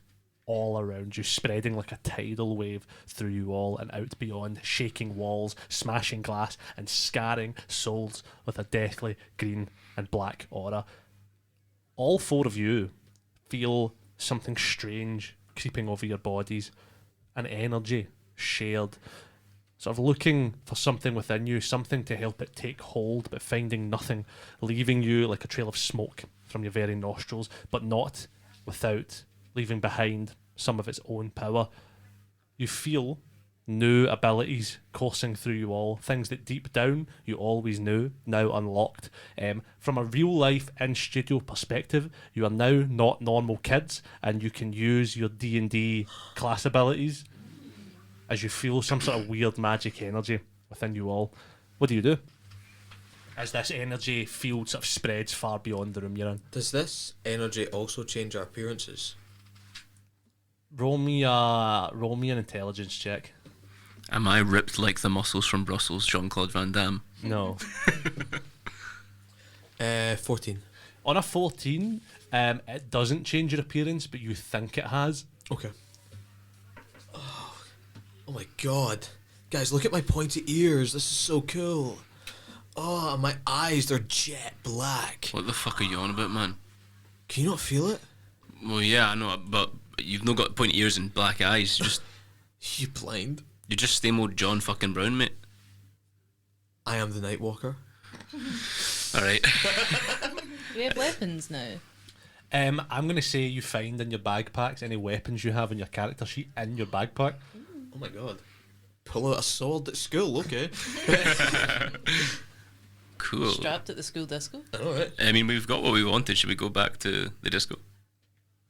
all around you, spreading like a tidal wave through you all and out beyond, shaking walls, smashing glass, and scarring souls with a deathly green and black aura. All four of you feel something strange creeping over your bodies, an energy shared, sort of looking for something within you, something to help it take hold, but finding nothing, leaving you like a trail of smoke from your very nostrils, but not without leaving behind some of its own power. You feel new abilities coursing through you all, things that deep down you always knew, now unlocked. From a real life in-studio perspective, you are now not normal kids, and you can use your D&D class abilities as you feel some sort of weird magic energy within you all. What do? As this energy field sort of spreads far beyond the room you're in. Does this energy also change our appearances? Roll me an intelligence check. Am I ripped like the muscles from Brussels, Jean-Claude Van Damme? No. 14. On a 14, it doesn't change your appearance, but you think it has. Okay. Oh my god. Guys, look at my pointy ears. This is so cool. Oh, my eyes, they're jet black. What the fuck are you on about, man? Can you not feel it? Well, yeah, I know, but you've not got pointy ears and black eyes. You blind? You're just same old John fucking Brown, mate. I am the Nightwalker. Alright. We have weapons now. I'm going to say you find in your backpacks any weapons you have in your character sheet in your backpack. Oh my god. Pull out a sword at school, okay. Cool. Strapped at the school disco. Alright. I mean, we've got what we wanted. Should we go back to the disco?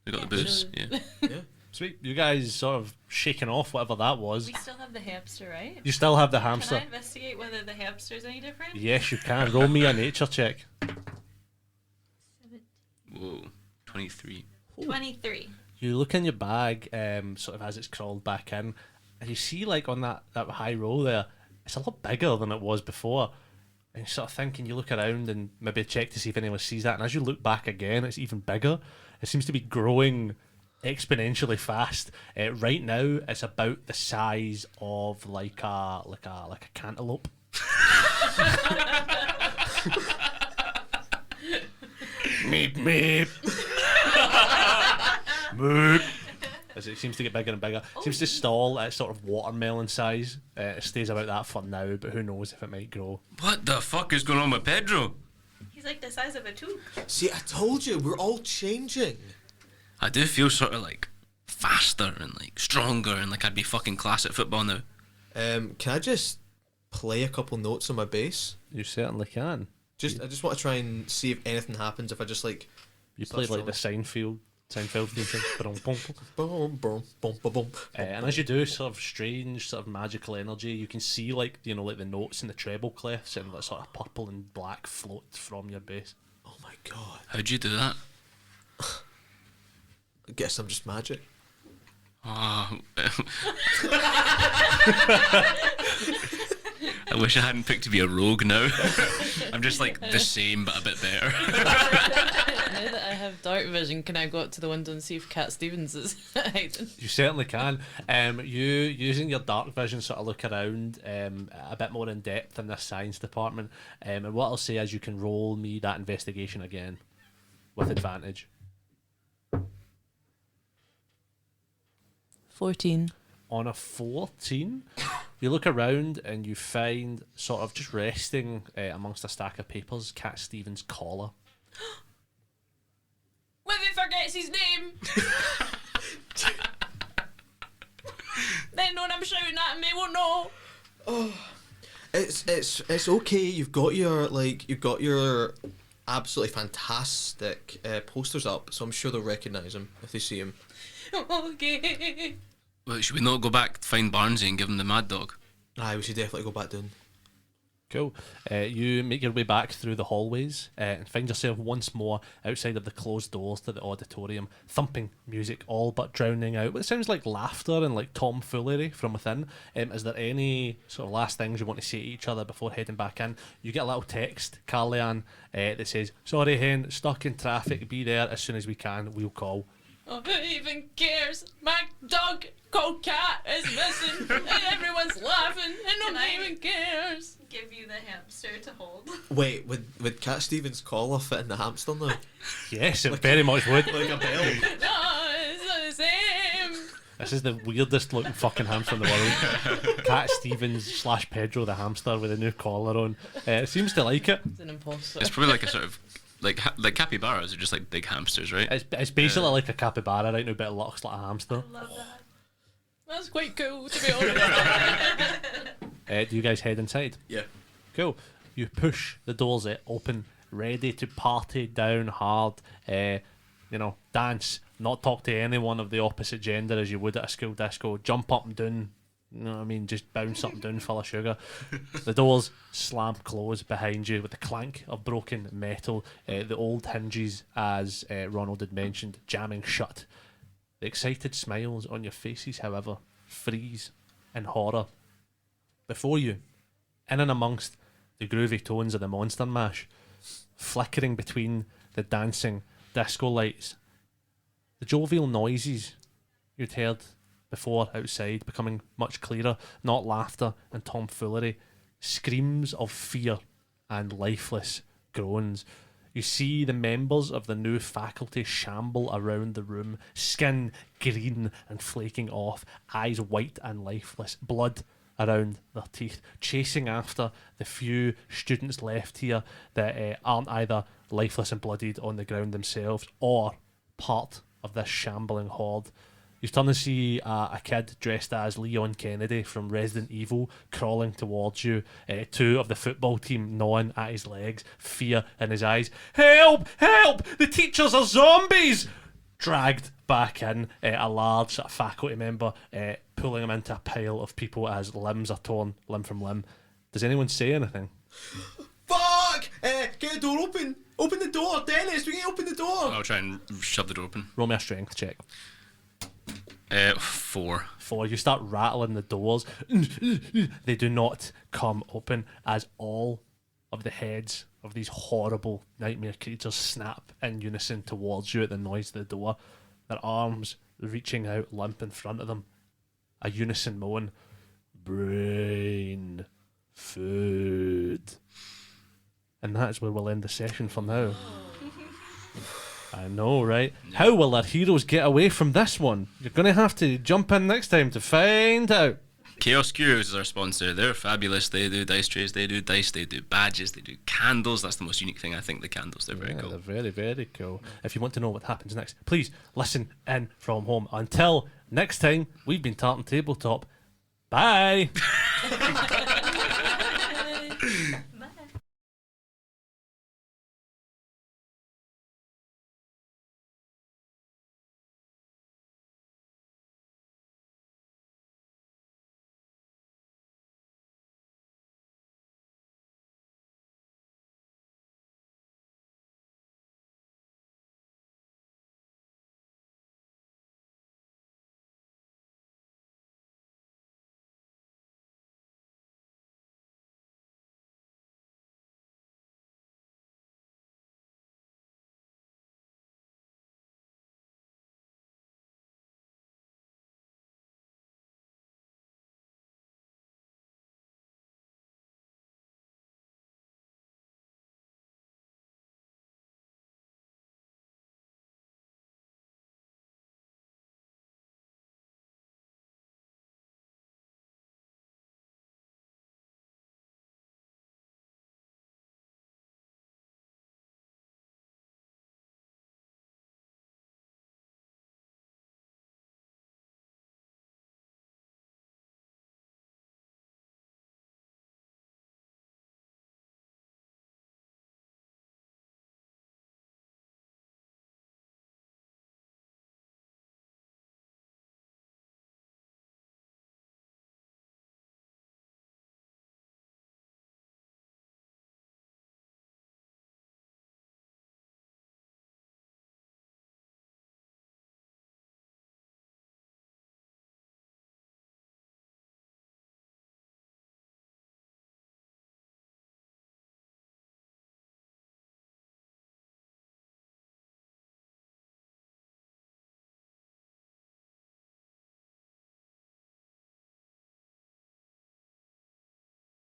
We got the booze. sure. Yeah. Yeah. Sweet. You guys sort of shaking off whatever that was. We still have the hamster, right? You still have the Can hamster. I investigate whether the hamster's any different? Yes, you can. Roll me a nature check. Whoa. 23. 23. You look in your bag, sort of as it's crawled back in, and you see, like, on that high roll there, it's a lot bigger than it was before. And you're sort of thinking, you look around and maybe check to see if anyone sees that, and as you look back again, it's even bigger. It seems to be growing exponentially fast. Right now, it's about the size of like a cantaloupe. Meep meep. Meep. As it seems to get bigger and bigger. Seems to stall at sort of watermelon size. It stays about that for now, but who knows if it might grow. What the fuck is going on with Pedro? He's like the size of a tooth. See, I told you, we're all changing. I do feel sort of like faster and like stronger and like I'd be fucking class at football now. Can I just play a couple notes on my bass? You certainly can. I just want to try and see if anything happens if I just like... You Start played like the Seinfeld theme thing. Boom, boom. Boom, boom, boom, boom, boom. And as you do, sort of strange, sort of magical energy, you can see like like the notes in the treble clefs and like sort of purple and black float from your bass. Oh my god. How'd you do that? I guess I'm just magic. Oh, I wish I hadn't picked to be a rogue now. I'm just like the same but a bit better. Now that I have dark vision, can I go up to the window and see if Cat Stevens is hiding? You certainly can. You using your dark vision sort of look around a bit more in depth in this science department. And what I'll say is you can roll me that investigation again with advantage. 14. On a 14, You look around and you find, sort of just resting amongst a stack of papers, Cat Stevens' collar. When he forgets his name, then when I'm shouting at him, he won't know. It's okay. You've got your absolutely fantastic posters up, so I'm sure they'll recognise him if they see him. Okay. Well, should we not go back to find Barnesy and give him the mad dog? Aye, we should definitely go back down. Cool. You make your way back through the hallways and find yourself once more outside of the closed doors to the auditorium, thumping music all but drowning out what sounds like laughter and like tomfoolery from within. Is there any sort of last things you want to say to each other before heading back in? You get a little text, Carly-Ann, that says, "Sorry, hen, stuck in traffic, be there as soon as we can, we'll call." Oh, who even cares? My dog called Cat is missing, and everyone's laughing, and nobody even cares. Give you the hamster to hold. Wait, would Cat Stevens' collar fit in the hamster now? Yes, it very much would. Like a bell. No, it's not the same. This is the weirdest looking fucking hamster in the world. Cat Stevens / Pedro the hamster with a new collar on. It seems to like it. It's an imposter. It's probably like a sort of like capybaras are just like big hamsters, right? It's basically like a capybara right now, but it looks like a hamster. Love that. That's quite cool, to be honest. Do you guys head inside? Yeah. Cool. You push the doors open, ready to party down hard. Dance, not talk to anyone of the opposite gender as you would at a school disco. Jump up and down. You know what I mean? Just bounce up and down full of sugar. The doors slam closed behind you with the clank of broken metal. The old hinges, as Ronald had mentioned, jamming shut. The excited smiles on your faces, however, freeze in horror. Before you, in and amongst the groovy tones of the Monster Mash, flickering between the dancing disco lights, the jovial noises you'd heard before outside becoming much clearer, not laughter and tomfoolery, screams of fear and lifeless groans. You see the members of the new faculty shamble around the room, skin green and flaking off, eyes white and lifeless, blood around their teeth, chasing after the few students left here that aren't either lifeless and bloodied on the ground themselves or part of this shambling horde. You turn and see a kid dressed as Leon Kennedy from Resident Evil crawling towards you, two of the football team gnawing at his legs, fear in his eyes. "Help! Help! The teachers are zombies!" Dragged back in, a large sort of faculty member pulling him into a pile of people as limbs are torn limb from limb. Does anyone say anything? Fuck! Get the door open! Open the door, Dennis! We can open the door! I'll try and shove the door open. Roll me a strength check. 4. You start rattling the doors. They do not come open as all of the heads of these horrible nightmare creatures snap in unison towards you at the noise of the door, their arms reaching out limp in front of them, a unison moan, "Brain food." And that's where we'll end the session for now. I know, right? Yeah. How will our heroes get away from this one? You're going to have to jump in next time to find out. Chaos Curios is our sponsor. They're fabulous. They do dice trays, they do dice, they do badges, they do candles. That's the most unique thing, I think, the candles. They're very cool. They're very, very cool. If you want to know what happens next, please listen in from home. Until next time, we've been Tartan Tabletop. Bye!